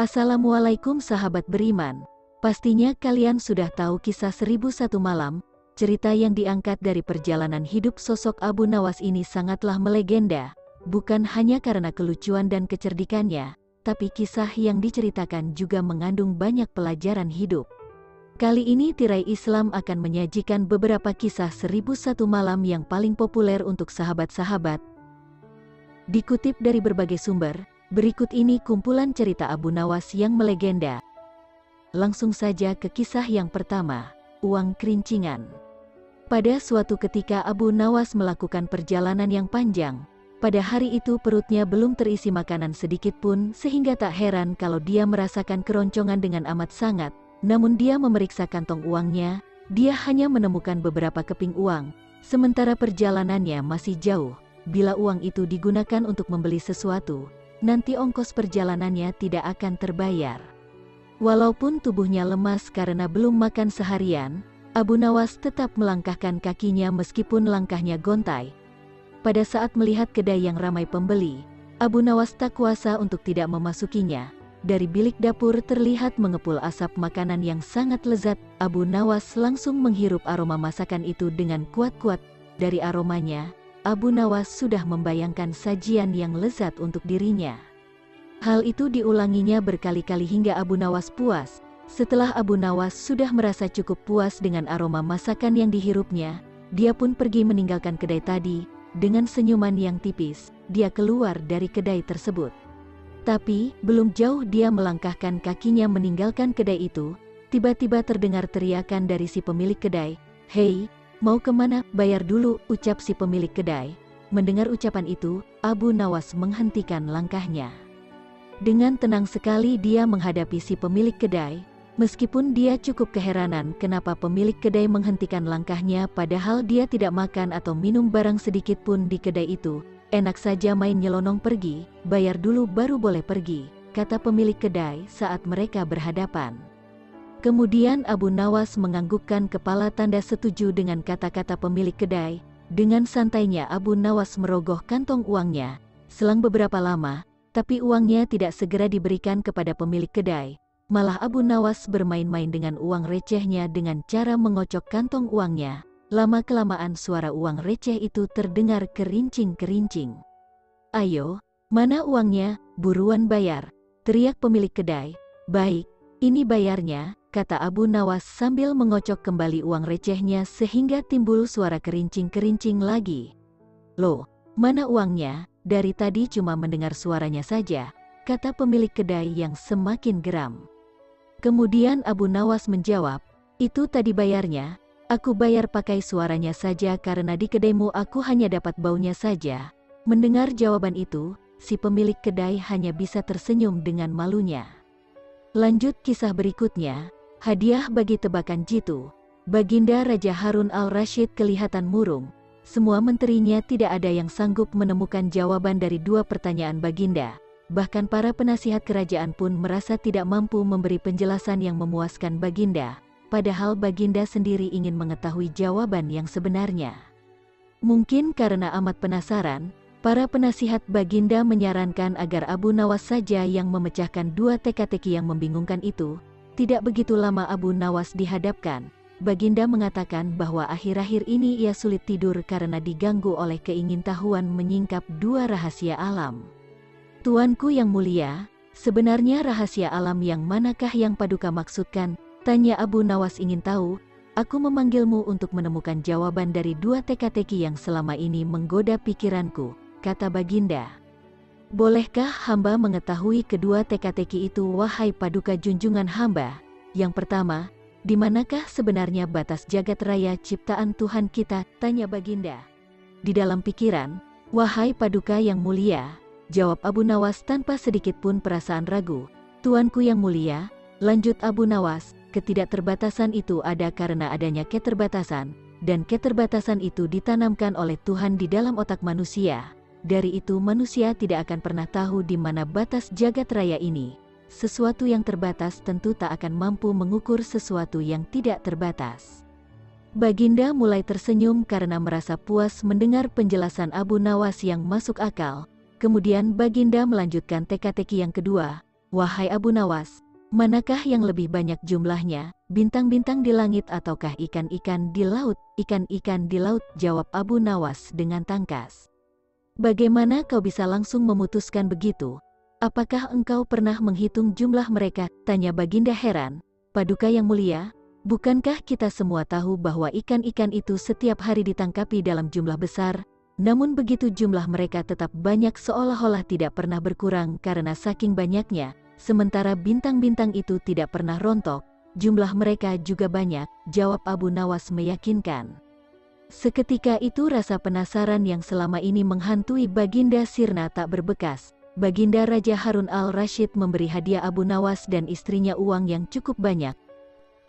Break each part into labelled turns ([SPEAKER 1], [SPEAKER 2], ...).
[SPEAKER 1] Assalamualaikum sahabat beriman. Pastinya kalian sudah tahu kisah 1001 malam. Cerita yang diangkat dari perjalanan hidup sosok Abu Nawas ini sangatlah melegenda. Bukan hanya karena kelucuan dan kecerdikannya, tapi kisah yang diceritakan juga mengandung banyak pelajaran hidup. Kali ini Tirai Islam akan menyajikan beberapa kisah 1001 malam yang paling populer untuk sahabat-sahabat. Dikutip dari berbagai sumber, berikut ini kumpulan cerita Abu Nawas yang melegenda. Langsung saja ke kisah yang pertama, uang kerincingan. Pada suatu ketika Abu Nawas melakukan perjalanan yang panjang. Pada hari itu perutnya belum terisi makanan sedikit pun sehingga tak heran kalau dia merasakan keroncongan dengan amat sangat. Namun dia memeriksa kantong uangnya, dia hanya menemukan beberapa keping uang. Sementara perjalanannya masih jauh, bila uang itu digunakan untuk membeli sesuatu, nanti ongkos perjalanannya tidak akan terbayar. Walaupun tubuhnya lemas karena belum makan seharian, Abu Nawas tetap melangkahkan kakinya meskipun langkahnya gontai. Pada saat melihat kedai yang ramai pembeli, Abu Nawas tak kuasa untuk tidak memasukinya. Dari bilik dapur terlihat mengepul asap makanan yang sangat lezat. Abu Nawas langsung menghirup aroma masakan itu dengan kuat-kuat. Dari aromanya, Abu Nawas sudah membayangkan sajian yang lezat untuk dirinya. Hal itu diulanginya berkali-kali hingga Abu Nawas puas. Setelah Abu Nawas sudah merasa cukup puas dengan aroma masakan yang dihirupnya, dia pun pergi meninggalkan kedai tadi. Dengan senyuman yang tipis, dia keluar dari kedai tersebut. Tapi, belum jauh dia melangkahkan kakinya meninggalkan kedai itu, tiba-tiba terdengar teriakan dari si pemilik kedai. "Hei, mau kemana? Bayar dulu," ucap si pemilik kedai. Mendengar ucapan itu, Abu Nawas menghentikan langkahnya. Dengan tenang sekali dia menghadapi si pemilik kedai. Meskipun dia cukup keheranan kenapa pemilik kedai menghentikan langkahnya padahal dia tidak makan atau minum barang sedikit pun di kedai itu. "Enak saja main nyelonong pergi, bayar dulu baru boleh pergi," kata pemilik kedai saat mereka berhadapan. Kemudian Abu Nawas menganggukkan kepala tanda setuju dengan kata-kata pemilik kedai. Dengan santainya Abu Nawas merogoh kantong uangnya. Selang beberapa lama, tapi uangnya tidak segera diberikan kepada pemilik kedai. Malah Abu Nawas bermain-main dengan uang recehnya dengan cara mengocok kantong uangnya. Lama-kelamaan suara uang receh itu terdengar kerincing-kerincing. "Ayo, mana uangnya? Buruan bayar," teriak pemilik kedai. "Baik, ini bayarnya," kata Abu Nawas sambil mengocok kembali uang recehnya sehingga timbul suara kerincing-kerincing lagi. "Loh, mana uangnya? Dari tadi cuma mendengar suaranya saja," kata pemilik kedai yang semakin geram. Kemudian Abu Nawas menjawab, "Itu tadi bayarnya. Aku bayar pakai suaranya saja karena di kedaimu aku hanya dapat baunya saja." Mendengar jawaban itu, si pemilik kedai hanya bisa tersenyum dengan malunya. Lanjut kisah berikutnya, hadiah bagi tebakan jitu. Baginda Raja Harun al-Rasyid kelihatan murung. Semua menterinya tidak ada yang sanggup menemukan jawaban dari dua pertanyaan Baginda. Bahkan para penasihat kerajaan pun merasa tidak mampu memberi penjelasan yang memuaskan Baginda. Padahal Baginda sendiri ingin mengetahui jawaban yang sebenarnya. Mungkin karena amat penasaran, para penasihat Baginda menyarankan agar Abu Nawas saja yang memecahkan dua teka-teki yang membingungkan itu. Tidak begitu lama Abu Nawas dihadapkan. Baginda mengatakan bahwa akhir-akhir ini ia sulit tidur karena diganggu oleh keingintahuan menyingkap dua rahasia alam. "Tuanku yang mulia, sebenarnya rahasia alam yang manakah yang Paduka maksudkan?" tanya Abu Nawas ingin tahu. "Aku memanggilmu untuk menemukan jawaban dari dua teka-teki yang selama ini menggoda pikiranku," kata Baginda. "Bolehkah hamba mengetahui kedua teka-teki itu wahai Paduka junjungan hamba? Yang pertama, di manakah sebenarnya batas jagat raya ciptaan Tuhan kita?" tanya Baginda. "Di dalam pikiran, wahai Paduka yang mulia," jawab Abu Nawas tanpa sedikit pun perasaan ragu. "Tuanku yang mulia," lanjut Abu Nawas, "ketidakterbatasan itu ada karena adanya keterbatasan, dan keterbatasan itu ditanamkan oleh Tuhan di dalam otak manusia. Dari itu manusia tidak akan pernah tahu di mana batas jagat raya ini. Sesuatu yang terbatas tentu tak akan mampu mengukur sesuatu yang tidak terbatas." Baginda mulai tersenyum karena merasa puas mendengar penjelasan Abu Nawas yang masuk akal. Kemudian Baginda melanjutkan teka-teki yang kedua. "Wahai Abu Nawas, manakah yang lebih banyak jumlahnya, bintang-bintang di langit ataukah ikan-ikan di laut?" "Ikan-ikan di laut," jawab Abu Nawas dengan tangkas. "Bagaimana kau bisa langsung memutuskan begitu? Apakah engkau pernah menghitung jumlah mereka?" tanya Baginda heran. "Paduka yang mulia, bukankah kita semua tahu bahwa ikan-ikan itu setiap hari ditangkapi dalam jumlah besar? Namun begitu jumlah mereka tetap banyak seolah-olah tidak pernah berkurang karena saking banyaknya. Sementara bintang-bintang itu tidak pernah rontok, jumlah mereka juga banyak," jawab Abu Nawas meyakinkan. Seketika itu rasa penasaran yang selama ini menghantui Baginda sirna tak berbekas. Baginda Raja Harun al-Rashid memberi hadiah Abu Nawas dan istrinya uang yang cukup banyak.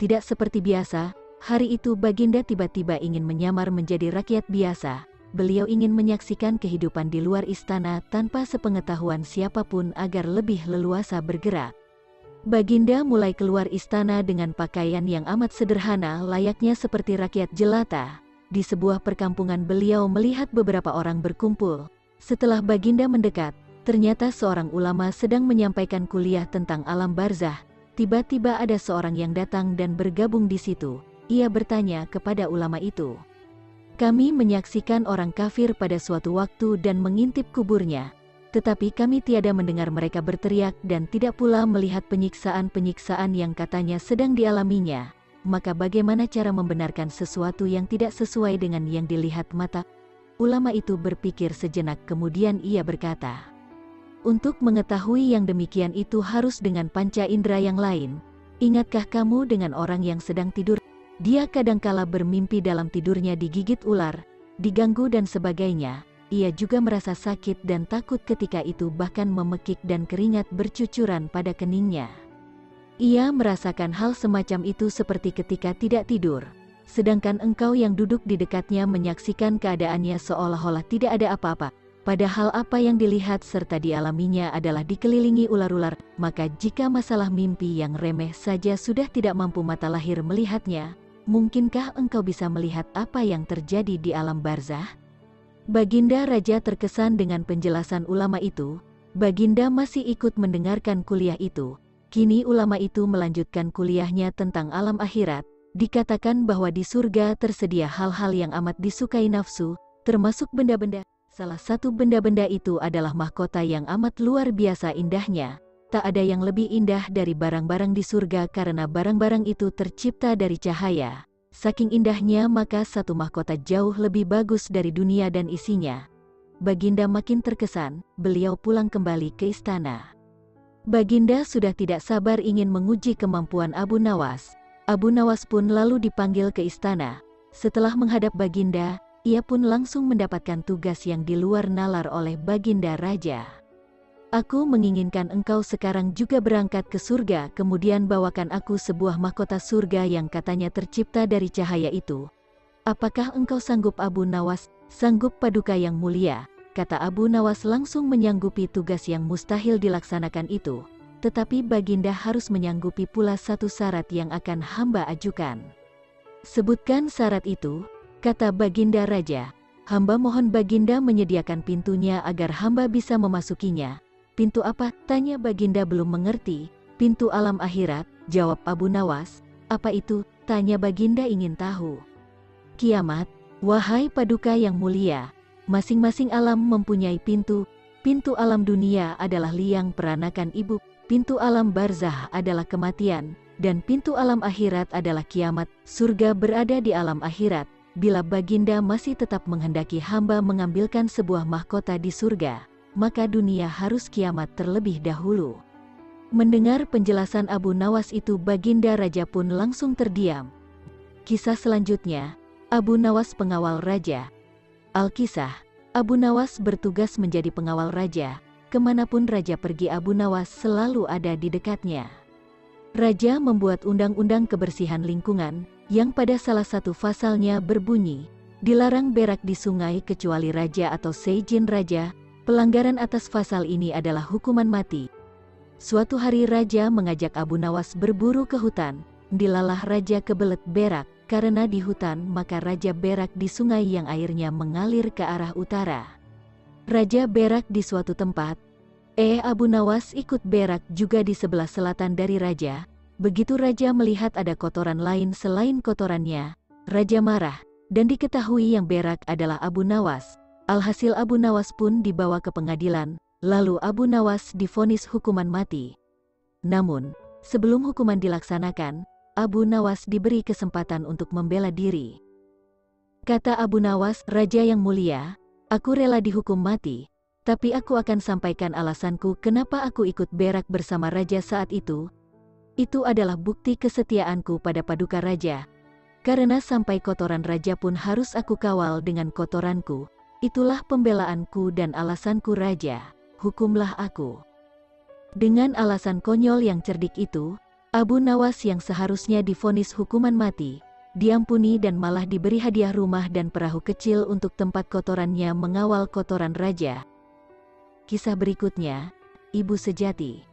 [SPEAKER 1] Tidak seperti biasa, hari itu Baginda tiba-tiba ingin menyamar menjadi rakyat biasa. Beliau ingin menyaksikan kehidupan di luar istana tanpa sepengetahuan siapapun agar lebih leluasa bergerak. Baginda mulai keluar istana dengan pakaian yang amat sederhana layaknya seperti rakyat jelata. Di sebuah perkampungan beliau melihat beberapa orang berkumpul. Setelah Baginda mendekat, ternyata seorang ulama sedang menyampaikan kuliah tentang alam barzah. Tiba-tiba ada seorang yang datang dan bergabung di situ. Ia bertanya kepada ulama itu, "Kami menyaksikan orang kafir pada suatu waktu dan mengintip kuburnya. Tetapi kami tiada mendengar mereka berteriak dan tidak pula melihat penyiksaan-penyiksaan yang katanya sedang dialaminya. Maka bagaimana cara membenarkan sesuatu yang tidak sesuai dengan yang dilihat mata?" Ulama itu berpikir sejenak kemudian ia berkata, "Untuk mengetahui yang demikian itu harus dengan panca indera yang lain. Ingatkah kamu dengan orang yang sedang tidur? Dia kadangkala bermimpi dalam tidurnya digigit ular, diganggu dan sebagainya. Ia juga merasa sakit dan takut ketika itu bahkan memekik dan keringat bercucuran pada keningnya. Ia merasakan hal semacam itu seperti ketika tidak tidur. Sedangkan engkau yang duduk di dekatnya menyaksikan keadaannya seolah-olah tidak ada apa-apa. Padahal apa yang dilihat serta dialaminya adalah dikelilingi ular-ular. Maka jika masalah mimpi yang remeh saja sudah tidak mampu mata lahir melihatnya, mungkinkah engkau bisa melihat apa yang terjadi di alam barzah?" Baginda Raja terkesan dengan penjelasan ulama itu. Baginda masih ikut mendengarkan kuliah itu. Kini ulama itu melanjutkan kuliahnya tentang alam akhirat. Dikatakan bahwa di surga tersedia hal-hal yang amat disukai nafsu, termasuk benda-benda. Salah satu benda-benda itu adalah mahkota yang amat luar biasa indahnya. Tak ada yang lebih indah dari barang-barang di surga karena barang-barang itu tercipta dari cahaya. Saking indahnya maka satu mahkota jauh lebih bagus dari dunia dan isinya. Baginda makin terkesan, beliau pulang kembali ke istana. Baginda sudah tidak sabar ingin menguji kemampuan Abu Nawas. Abu Nawas pun lalu dipanggil ke istana. Setelah menghadap Baginda, ia pun langsung mendapatkan tugas yang di luar nalar oleh Baginda Raja. "Aku menginginkan engkau sekarang juga berangkat ke surga, kemudian bawakan aku sebuah mahkota surga yang katanya tercipta dari cahaya itu. Apakah engkau sanggup Abu Nawas?" "Sanggup Paduka yang mulia," kata Abu Nawas langsung menyanggupi tugas yang mustahil dilaksanakan itu. Tetapi Baginda harus menyanggupi pula satu syarat yang akan hamba ajukan. "Sebutkan syarat itu," kata Baginda Raja. "Hamba mohon Baginda menyediakan pintunya agar hamba bisa memasukinya." "Pintu apa?" tanya Baginda belum mengerti. "Pintu alam akhirat," jawab Abu Nawas. "Apa itu?" tanya Baginda ingin tahu. "Kiamat, wahai Paduka yang mulia. Masing-masing alam mempunyai pintu. Pintu alam dunia adalah liang peranakan ibu, pintu alam barzah adalah kematian, dan pintu alam akhirat adalah kiamat. Surga berada di alam akhirat. Bila Baginda masih tetap menghendaki hamba mengambilkan sebuah mahkota di surga, maka dunia harus kiamat terlebih dahulu." Mendengar penjelasan Abu Nawas itu Baginda Raja pun langsung terdiam. Kisah selanjutnya, Abu Nawas pengawal raja. Alkisah, Abu Nawas bertugas menjadi pengawal raja. Kemanapun raja pergi Abu Nawas selalu ada di dekatnya. Raja membuat undang-undang kebersihan lingkungan, yang pada salah satu pasalnya berbunyi, dilarang berak di sungai kecuali raja atau seijin raja. Pelanggaran atas pasal ini adalah hukuman mati. Suatu hari raja mengajak Abu Nawas berburu ke hutan. Dilalah raja kebelet berak, karena di hutan maka raja berak di sungai yang airnya mengalir ke arah utara. Raja berak di suatu tempat. Abu Nawas ikut berak juga di sebelah selatan dari raja. Begitu raja melihat ada kotoran lain selain kotorannya, raja marah, dan diketahui yang berak adalah Abu Nawas. Alhasil Abu Nawas pun dibawa ke pengadilan, lalu Abu Nawas divonis hukuman mati. Namun, sebelum hukuman dilaksanakan, Abu Nawas diberi kesempatan untuk membela diri. Kata Abu Nawas, "Raja yang mulia, aku rela dihukum mati, tapi aku akan sampaikan alasanku kenapa aku ikut berak bersama raja saat itu. Itu adalah bukti kesetiaanku pada paduka raja. Karena sampai kotoran raja pun harus aku kawal dengan kotoranku. Itulah pembelaanku dan alasanku raja, hukumlah aku." Dengan alasan konyol yang cerdik itu, Abu Nawas yang seharusnya divonis hukuman mati, diampuni dan malah diberi hadiah rumah dan perahu kecil untuk tempat kotorannya mengawal kotoran raja. Kisah berikutnya, Ibu Sejati.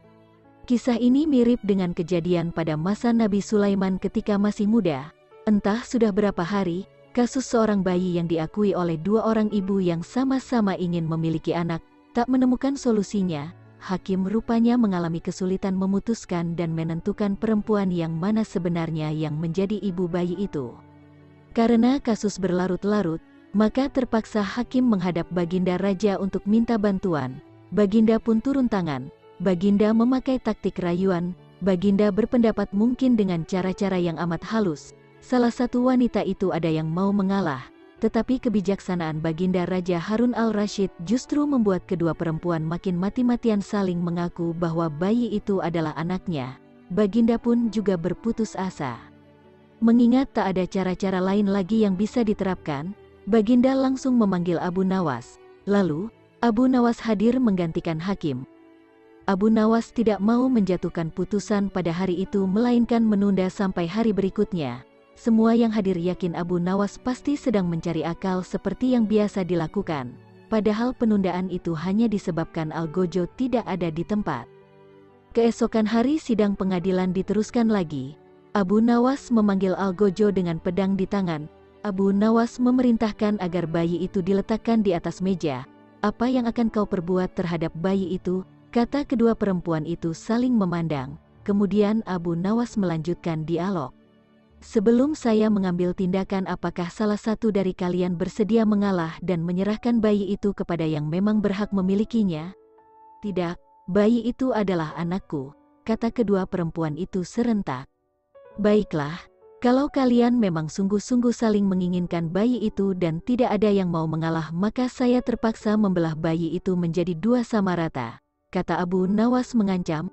[SPEAKER 1] Kisah ini mirip dengan kejadian pada masa Nabi Sulaiman ketika masih muda. Entah sudah berapa hari, kasus seorang bayi yang diakui oleh dua orang ibu yang sama-sama ingin memiliki anak, tak menemukan solusinya. Hakim rupanya mengalami kesulitan memutuskan dan menentukan perempuan yang mana sebenarnya yang menjadi ibu bayi itu. Karena kasus berlarut-larut, maka terpaksa hakim menghadap Baginda Raja untuk minta bantuan. Baginda pun turun tangan. Baginda memakai taktik rayuan. Baginda berpendapat mungkin dengan cara-cara yang amat halus. Salah satu wanita itu ada yang mau mengalah. Tetapi kebijaksanaan Baginda Raja Harun al-Rashid justru membuat kedua perempuan makin mati-matian saling mengaku bahwa bayi itu adalah anaknya. Baginda pun juga berputus asa. Mengingat tak ada cara-cara lain lagi yang bisa diterapkan, Baginda langsung memanggil Abu Nawas. Lalu, Abu Nawas hadir menggantikan hakim. Abu Nawas tidak mau menjatuhkan putusan pada hari itu melainkan menunda sampai hari berikutnya. Semua yang hadir yakin Abu Nawas pasti sedang mencari akal seperti yang biasa dilakukan. Padahal penundaan itu hanya disebabkan Algojo tidak ada di tempat. Keesokan hari sidang pengadilan diteruskan lagi. Abu Nawas memanggil Algojo dengan pedang di tangan. Abu Nawas memerintahkan agar bayi itu diletakkan di atas meja. "Apa yang akan kau perbuat terhadap bayi itu?" kata kedua perempuan itu saling memandang. Kemudian Abu Nawas melanjutkan dialog. "Sebelum saya mengambil tindakan, apakah salah satu dari kalian bersedia mengalah dan menyerahkan bayi itu kepada yang memang berhak memilikinya?" "Tidak, bayi itu adalah anakku," kata kedua perempuan itu serentak. "Baiklah, kalau kalian memang sungguh-sungguh saling menginginkan bayi itu dan tidak ada yang mau mengalah, maka saya terpaksa membelah bayi itu menjadi dua sama rata," kata Abu Nawas mengancam.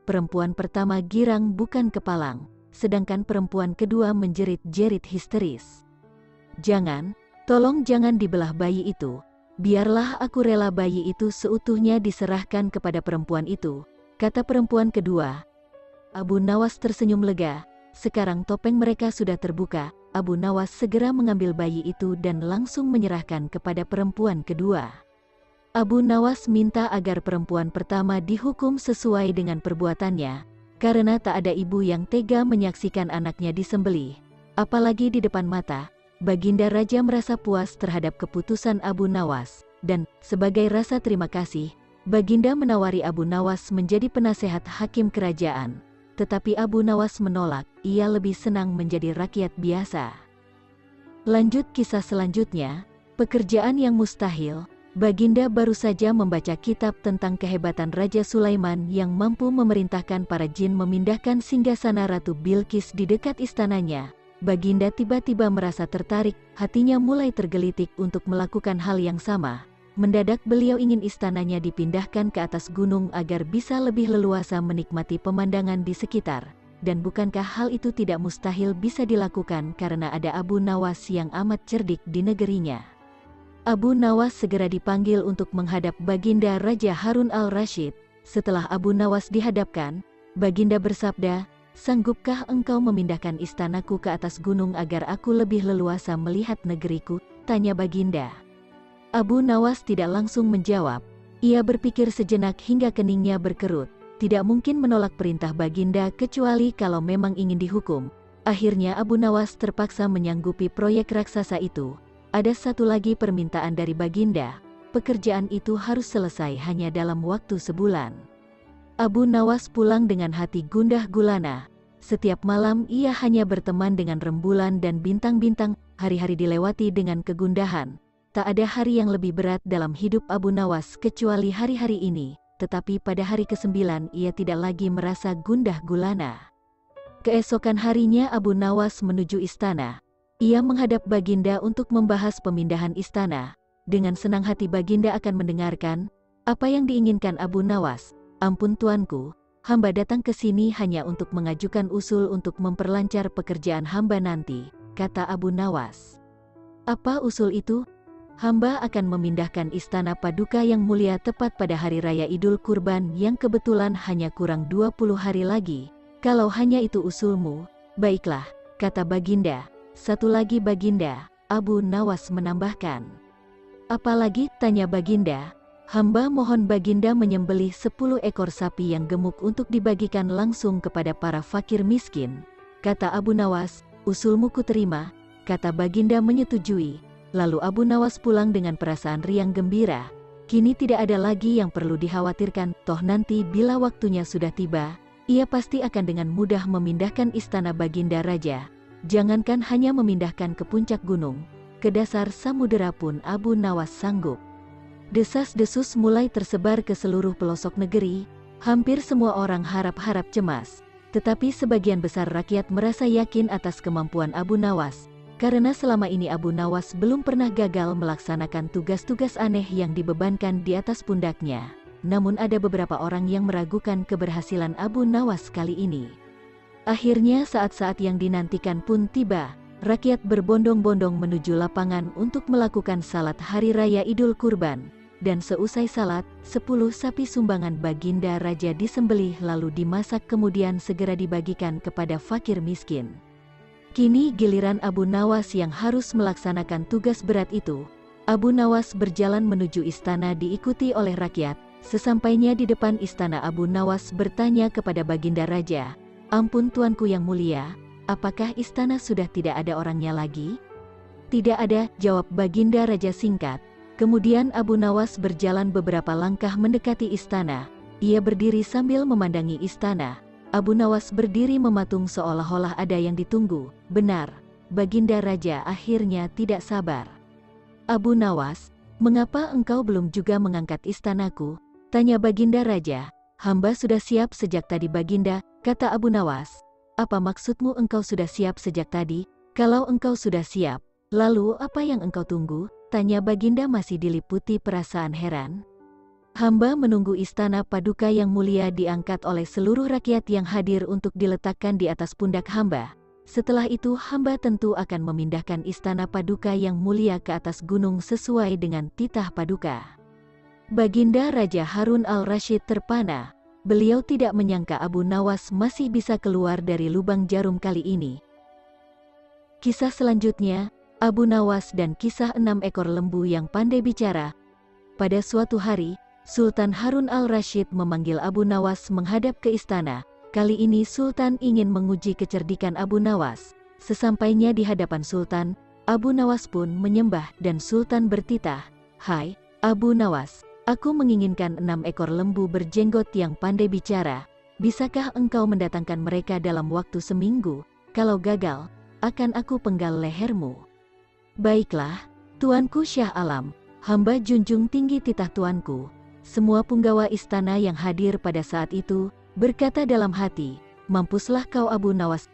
[SPEAKER 1] Perempuan pertama girang bukan kepalang. Sedangkan perempuan kedua menjerit-jerit histeris. "Jangan, tolong jangan dibelah bayi itu. Biarlah aku rela bayi itu seutuhnya diserahkan kepada perempuan itu," kata perempuan kedua. Abu Nawas tersenyum lega. Sekarang topeng mereka sudah terbuka. Abu Nawas segera mengambil bayi itu dan langsung menyerahkan kepada perempuan kedua. Abu Nawas minta agar perempuan pertama dihukum sesuai dengan perbuatannya. Karena tak ada ibu yang tega menyaksikan anaknya disembelih, apalagi di depan mata. Baginda Raja merasa puas terhadap keputusan Abu Nawas, dan sebagai rasa terima kasih, Baginda menawari Abu Nawas menjadi penasehat hakim kerajaan. Tetapi Abu Nawas menolak, ia lebih senang menjadi rakyat biasa. Lanjut kisah selanjutnya, pekerjaan yang mustahil. Baginda baru saja membaca kitab tentang kehebatan Raja Sulaiman yang mampu memerintahkan para jin memindahkan singgasana Ratu Bilqis di dekat istananya. Baginda tiba-tiba merasa tertarik, hatinya mulai tergelitik untuk melakukan hal yang sama. Mendadak beliau ingin istananya dipindahkan ke atas gunung agar bisa lebih leluasa menikmati pemandangan di sekitar. Dan bukankah hal itu tidak mustahil bisa dilakukan karena ada Abu Nawas yang amat cerdik di negerinya. Abu Nawas segera dipanggil untuk menghadap Baginda Raja Harun al-Rashid. Setelah Abu Nawas dihadapkan, Baginda bersabda, "Sanggupkah engkau memindahkan istanaku ke atas gunung agar aku lebih leluasa melihat negeriku?" tanya Baginda. Abu Nawas tidak langsung menjawab. Ia berpikir sejenak hingga keningnya berkerut. Tidak mungkin menolak perintah Baginda kecuali kalau memang ingin dihukum. Akhirnya Abu Nawas terpaksa menyanggupi proyek raksasa itu. Ada satu lagi permintaan dari Baginda. pekerjaan itu harus selesai hanya dalam waktu sebulan. Abu Nawas pulang dengan hati gundah gulana. Setiap malam ia hanya berteman dengan rembulan dan bintang-bintang, hari-hari dilewati dengan kegundahan. Tak ada hari yang lebih berat dalam hidup Abu Nawas kecuali hari-hari ini, tetapi pada hari ke-9 ia tidak lagi merasa gundah gulana. Keesokan harinya Abu Nawas menuju istana. Ia menghadap Baginda untuk membahas pemindahan istana. Dengan senang hati Baginda akan mendengarkan apa yang diinginkan Abu Nawas. "Ampun tuanku, hamba datang ke sini hanya untuk mengajukan usul untuk memperlancar pekerjaan hamba nanti," kata Abu Nawas. "Apa usul itu?" "Hamba akan memindahkan istana Paduka yang mulia tepat pada hari raya Idul Kurban yang kebetulan hanya kurang 20 hari lagi. Kalau hanya itu usulmu, baiklah," kata Baginda. "Satu lagi Baginda," Abu Nawas menambahkan. "Apalagi?" tanya Baginda. "Hamba mohon Baginda menyembelih 10 ekor sapi yang gemuk untuk dibagikan langsung kepada para fakir miskin," kata Abu Nawas. "Usulmu kuterima," kata Baginda menyetujui. Lalu Abu Nawas pulang dengan perasaan riang gembira. Kini tidak ada lagi yang perlu dikhawatirkan, toh nanti bila waktunya sudah tiba, ia pasti akan dengan mudah memindahkan istana Baginda Raja. Jangankan hanya memindahkan ke puncak gunung, ke dasar samudera pun Abu Nawas sanggup. Desas-desus mulai tersebar ke seluruh pelosok negeri. Hampir semua orang harap-harap cemas. Tetapi sebagian besar rakyat merasa yakin atas kemampuan Abu Nawas, karena selama ini Abu Nawas belum pernah gagal melaksanakan tugas-tugas aneh yang dibebankan di atas pundaknya. Namun ada beberapa orang yang meragukan keberhasilan Abu Nawas kali ini. Akhirnya saat-saat yang dinantikan pun tiba. Rakyat berbondong-bondong menuju lapangan untuk melakukan salat hari raya Idul Kurban. Dan seusai salat, 10 sapi sumbangan Baginda Raja disembelih lalu dimasak kemudian segera dibagikan kepada fakir miskin. Kini giliran Abu Nawas yang harus melaksanakan tugas berat itu. Abu Nawas berjalan menuju istana diikuti oleh rakyat. Sesampainya di depan istana Abu Nawas bertanya kepada Baginda Raja, "Ampun tuanku yang mulia, apakah istana sudah tidak ada orangnya lagi?" "Tidak ada," jawab Baginda Raja singkat. Kemudian Abu Nawas berjalan beberapa langkah mendekati istana. Ia berdiri sambil memandangi istana. Abu Nawas berdiri mematung seolah-olah ada yang ditunggu. "Benar, Baginda Raja akhirnya tidak sabar." "Abu Nawas, mengapa engkau belum juga mengangkat istanaku?" tanya Baginda Raja. "Hamba sudah siap sejak tadi Baginda," kata Abu Nawas. "Apa maksudmu engkau sudah siap sejak tadi? Kalau engkau sudah siap, lalu apa yang engkau tunggu?" tanya Baginda masih diliputi perasaan heran. "Hamba menunggu istana Paduka yang mulia diangkat oleh seluruh rakyat yang hadir untuk diletakkan di atas pundak hamba. Setelah itu hamba tentu akan memindahkan istana Paduka yang mulia ke atas gunung sesuai dengan titah Paduka." Baginda Raja Harun al-Rasyid terpana. Beliau tidak menyangka Abu Nawas masih bisa keluar dari lubang jarum kali ini. Kisah selanjutnya, Abu Nawas dan kisah 6 ekor lembu yang pandai bicara. Pada suatu hari, Sultan Harun al-Rasyid memanggil Abu Nawas menghadap ke istana. Kali ini Sultan ingin menguji kecerdikan Abu Nawas. Sesampainya di hadapan Sultan, Abu Nawas pun menyembah dan Sultan bertitah, "Hai, Abu Nawas, aku menginginkan 6 ekor lembu berjenggot yang pandai bicara. Bisakah engkau mendatangkan mereka dalam waktu seminggu? Kalau gagal, akan aku penggal lehermu." "Baiklah, Tuanku Syah Alam, hamba junjung tinggi titah Tuanku." Semua punggawa istana yang hadir pada saat itu berkata dalam hati, "Mampuslah kau Abu Nawas."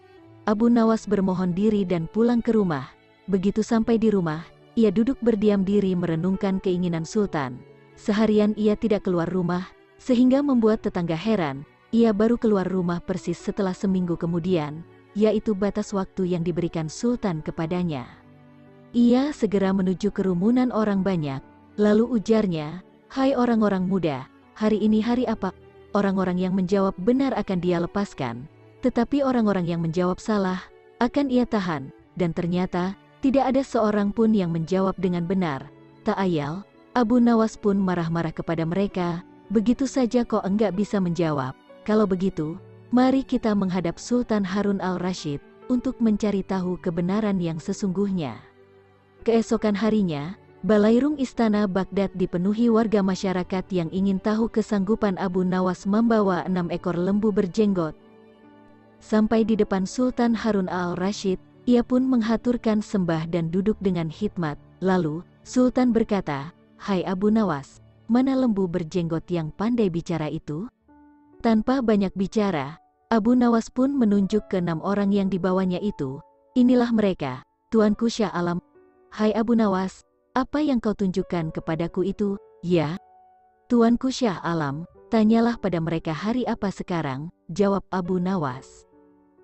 [SPEAKER 1] Abu Nawas bermohon diri dan pulang ke rumah. Begitu sampai di rumah, ia duduk berdiam diri merenungkan keinginan Sultan. Seharian ia tidak keluar rumah, sehingga membuat tetangga heran. Ia baru keluar rumah persis setelah seminggu kemudian, yaitu batas waktu yang diberikan Sultan kepadanya. Ia segera menuju kerumunan orang banyak, lalu ujarnya, "Hai orang-orang muda, hari ini hari apa?" Orang-orang yang menjawab benar akan dia lepaskan, tetapi orang-orang yang menjawab salah, akan ia tahan, dan ternyata, tidak ada seorang pun yang menjawab dengan benar. Tak ayal, Abu Nawas pun marah-marah kepada mereka, "Begitu saja kok enggak bisa menjawab? Kalau begitu, mari kita menghadap Sultan Harun al-Rasyid, untuk mencari tahu kebenaran yang sesungguhnya." Keesokan harinya, Balairung istana Baghdad dipenuhi warga masyarakat yang ingin tahu kesanggupan Abu Nawas membawa 6 ekor lembu berjenggot. Sampai di depan Sultan Harun al-Rashid, ia pun menghaturkan sembah dan duduk dengan khidmat. Lalu, Sultan berkata, "Hai Abu Nawas, mana lembu berjenggot yang pandai bicara itu?" Tanpa banyak bicara, Abu Nawas pun menunjuk ke 6 orang yang dibawanya itu. "Inilah mereka, Tuanku Syah Alam." "Hai Abu Nawas, apa yang kau tunjukkan kepadaku itu?" "Ya, Tuanku Syah Alam, tanyalah pada mereka hari apa sekarang," jawab Abu Nawas.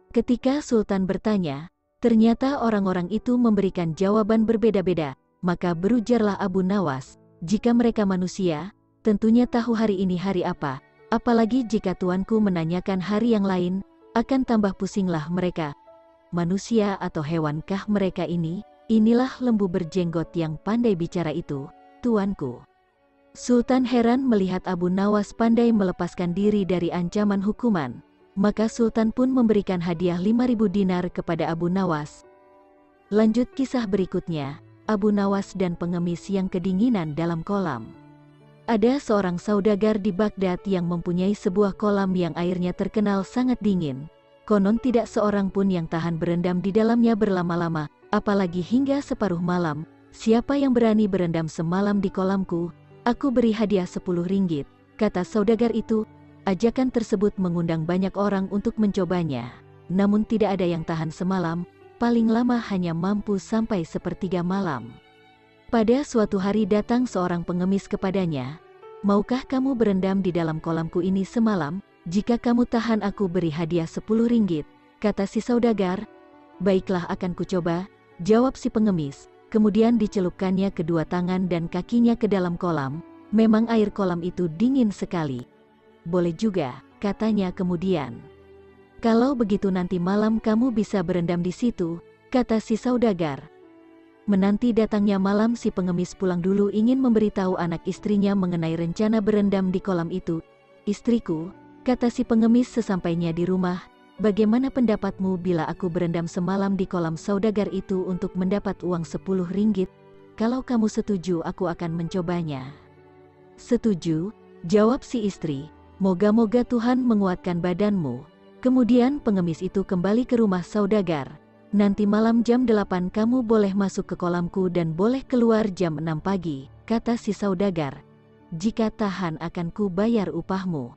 [SPEAKER 1] Ketika Sultan bertanya, ternyata orang-orang itu memberikan jawaban berbeda-beda, maka berujarlah Abu Nawas, "Jika mereka manusia, tentunya tahu hari ini hari apa. Apalagi jika tuanku menanyakan hari yang lain, akan tambah pusinglah mereka. Manusia atau hewankah mereka ini? Inilah lembu berjenggot yang pandai bicara itu, tuanku." Sultan heran melihat Abu Nawas pandai melepaskan diri dari ancaman hukuman. Maka Sultan pun memberikan hadiah 5.000 dinar kepada Abu Nawas. Lanjut kisah berikutnya, Abu Nawas dan pengemis yang kedinginan dalam kolam. Ada seorang saudagar di Baghdad yang mempunyai sebuah kolam yang airnya terkenal sangat dingin. Konon tidak seorang pun yang tahan berendam di dalamnya berlama-lama, apalagi hingga separuh malam. "Siapa yang berani berendam semalam di kolamku, aku beri hadiah 10 ringgit, kata saudagar itu. Ajakan tersebut mengundang banyak orang untuk mencobanya. Namun tidak ada yang tahan semalam, paling lama hanya mampu sampai sepertiga malam. Pada suatu hari datang seorang pengemis kepadanya. "Maukah kamu berendam di dalam kolamku ini semalam? Jika kamu tahan aku beri hadiah 10 ringgit, kata si saudagar. "Baiklah, akan kucoba," jawab si pengemis. Kemudian dicelupkannya kedua tangan dan kakinya ke dalam kolam. Memang air kolam itu dingin sekali. "Boleh juga," katanya kemudian. "Kalau begitu nanti malam kamu bisa berendam di situ," kata si saudagar. Menanti datangnya malam, si pengemis pulang dulu ingin memberitahu anak istrinya mengenai rencana berendam di kolam itu. "Istriku," kata si pengemis sesampainya di rumah, "bagaimana pendapatmu bila aku berendam semalam di kolam saudagar itu untuk mendapat uang 10 ringgit? Kalau kamu setuju, aku akan mencobanya." "Setuju," jawab si istri. "Moga-moga Tuhan menguatkan badanmu." Kemudian pengemis itu kembali ke rumah saudagar. "Nanti malam jam 8 kamu boleh masuk ke kolamku dan boleh keluar jam 6 pagi, kata si saudagar. "Jika tahan akan ku bayar upahmu."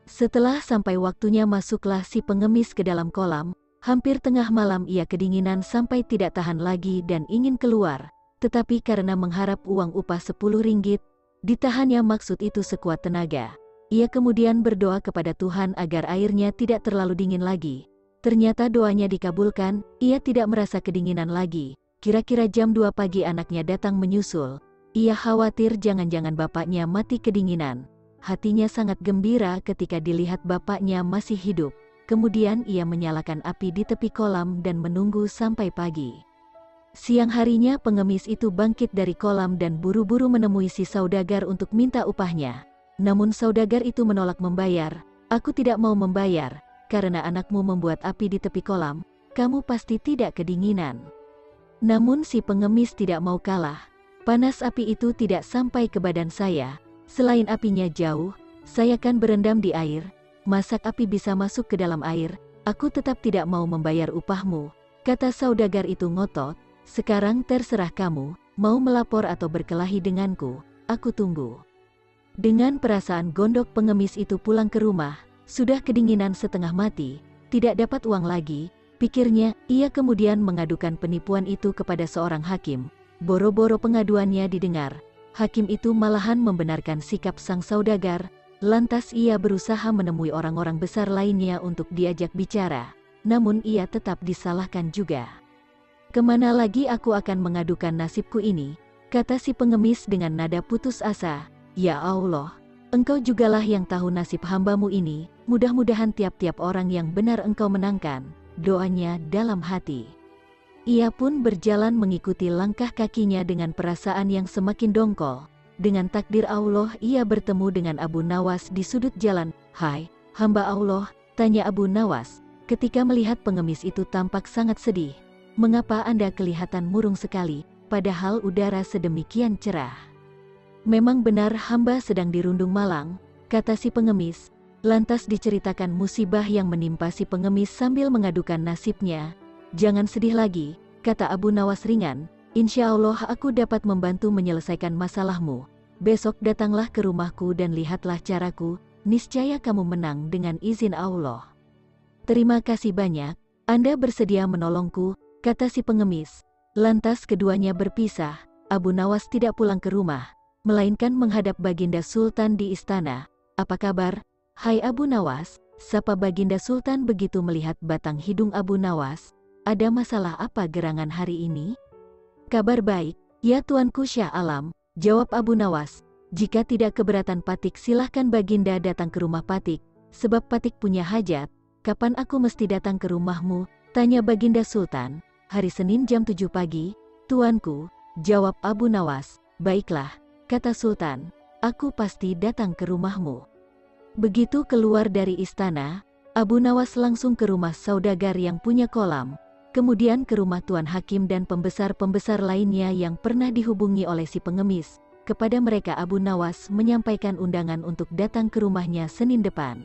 [SPEAKER 1] Setelah sampai waktunya masuklah si pengemis ke dalam kolam. Hampir tengah malam ia kedinginan sampai tidak tahan lagi dan ingin keluar. Tetapi karena mengharap uang upah 10 ringgit, ditahannya maksud itu sekuat tenaga. Ia kemudian berdoa kepada Tuhan agar airnya tidak terlalu dingin lagi. Ternyata doanya dikabulkan, ia tidak merasa kedinginan lagi. Kira-kira jam 2 pagi anaknya datang menyusul. Ia khawatir jangan-jangan bapaknya mati kedinginan. Hatinya sangat gembira ketika dilihat bapaknya masih hidup. Kemudian ia menyalakan api di tepi kolam dan menunggu sampai pagi. Siang harinya pengemis itu bangkit dari kolam dan buru-buru menemui si saudagar untuk minta upahnya. Namun saudagar itu menolak membayar. "Aku tidak mau membayar. Karena anakmu membuat api di tepi kolam, kamu pasti tidak kedinginan." Namun si pengemis tidak mau kalah. "Panas api itu tidak sampai ke badan saya. Selain apinya jauh, saya kan berendam di air. Masak api bisa masuk ke dalam air. Aku tetap tidak mau membayar upahmu," kata saudagar itu ngotot. "Sekarang terserah kamu, mau melapor atau berkelahi denganku. Aku tunggu." Dengan perasaan gondok pengemis itu pulang ke rumah. Sudah kedinginan setengah mati, tidak dapat uang lagi, pikirnya. Ia kemudian mengadukan penipuan itu kepada seorang hakim. Boro-boro pengaduannya didengar, hakim itu malahan membenarkan sikap sang saudagar. Lantas ia berusaha menemui orang-orang besar lainnya untuk diajak bicara. Namun ia tetap disalahkan juga. "Kemana lagi aku akan mengadukan nasibku ini?" kata si pengemis dengan nada putus asa. "Ya Allah, Engkau jugalah yang tahu nasib hambamu ini. Mudah-mudahan tiap-tiap orang yang benar Engkau menangkan," doanya dalam hati. Ia pun berjalan mengikuti langkah kakinya dengan perasaan yang semakin dongkol. Dengan takdir Allah ia bertemu dengan Abu Nawas di sudut jalan. "Hai, hamba Allah," tanya Abu Nawas, ketika melihat pengemis itu tampak sangat sedih. "Mengapa Anda kelihatan murung sekali? padahal udara sedemikian cerah. Memang benar hamba sedang dirundung malang, kata si pengemis. Lantas diceritakan musibah yang menimpa si pengemis sambil mengadukan nasibnya. Jangan sedih lagi, kata Abu Nawas ringan, insya Allah aku dapat membantu menyelesaikan masalahmu. Besok datanglah ke rumahku dan lihatlah caraku, niscaya kamu menang dengan izin Allah. Terima kasih banyak, Anda bersedia menolongku, kata si pengemis. Lantas keduanya berpisah, Abu Nawas tidak pulang ke rumah, melainkan menghadap Baginda Sultan di istana. Apa kabar? Hai Abu Nawas, sapa Baginda Sultan begitu melihat batang hidung Abu Nawas. Ada masalah apa gerangan hari ini? Kabar baik, ya Tuanku Syah Alam, jawab Abu Nawas. Jika tidak keberatan Patik silahkan Baginda datang ke rumah Patik, sebab Patik punya hajat. Kapan aku mesti datang ke rumahmu? Tanya Baginda Sultan. Hari Senin jam 7 pagi, Tuanku, jawab Abu Nawas. Baiklah, kata Sultan, aku pasti datang ke rumahmu. Begitu keluar dari istana, Abu Nawas langsung ke rumah saudagar yang punya kolam, kemudian ke rumah Tuan Hakim dan pembesar-pembesar lainnya yang pernah dihubungi oleh si pengemis. Kepada mereka Abu Nawas menyampaikan undangan untuk datang ke rumahnya Senin depan.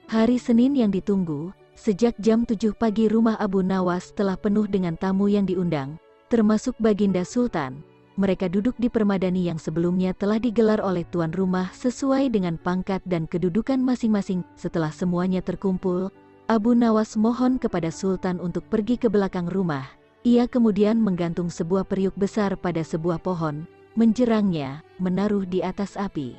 [SPEAKER 1] Hari Senin yang ditunggu, sejak jam 7 pagi rumah Abu Nawas telah penuh dengan tamu yang diundang, termasuk Baginda Sultan. Mereka duduk di permadani yang sebelumnya telah digelar oleh tuan rumah sesuai dengan pangkat dan kedudukan masing-masing. Setelah semuanya terkumpul, Abu Nawas mohon kepada Sultan untuk pergi ke belakang rumah. Ia kemudian menggantung sebuah periuk besar pada sebuah pohon, menjerangnya, menaruh di atas api.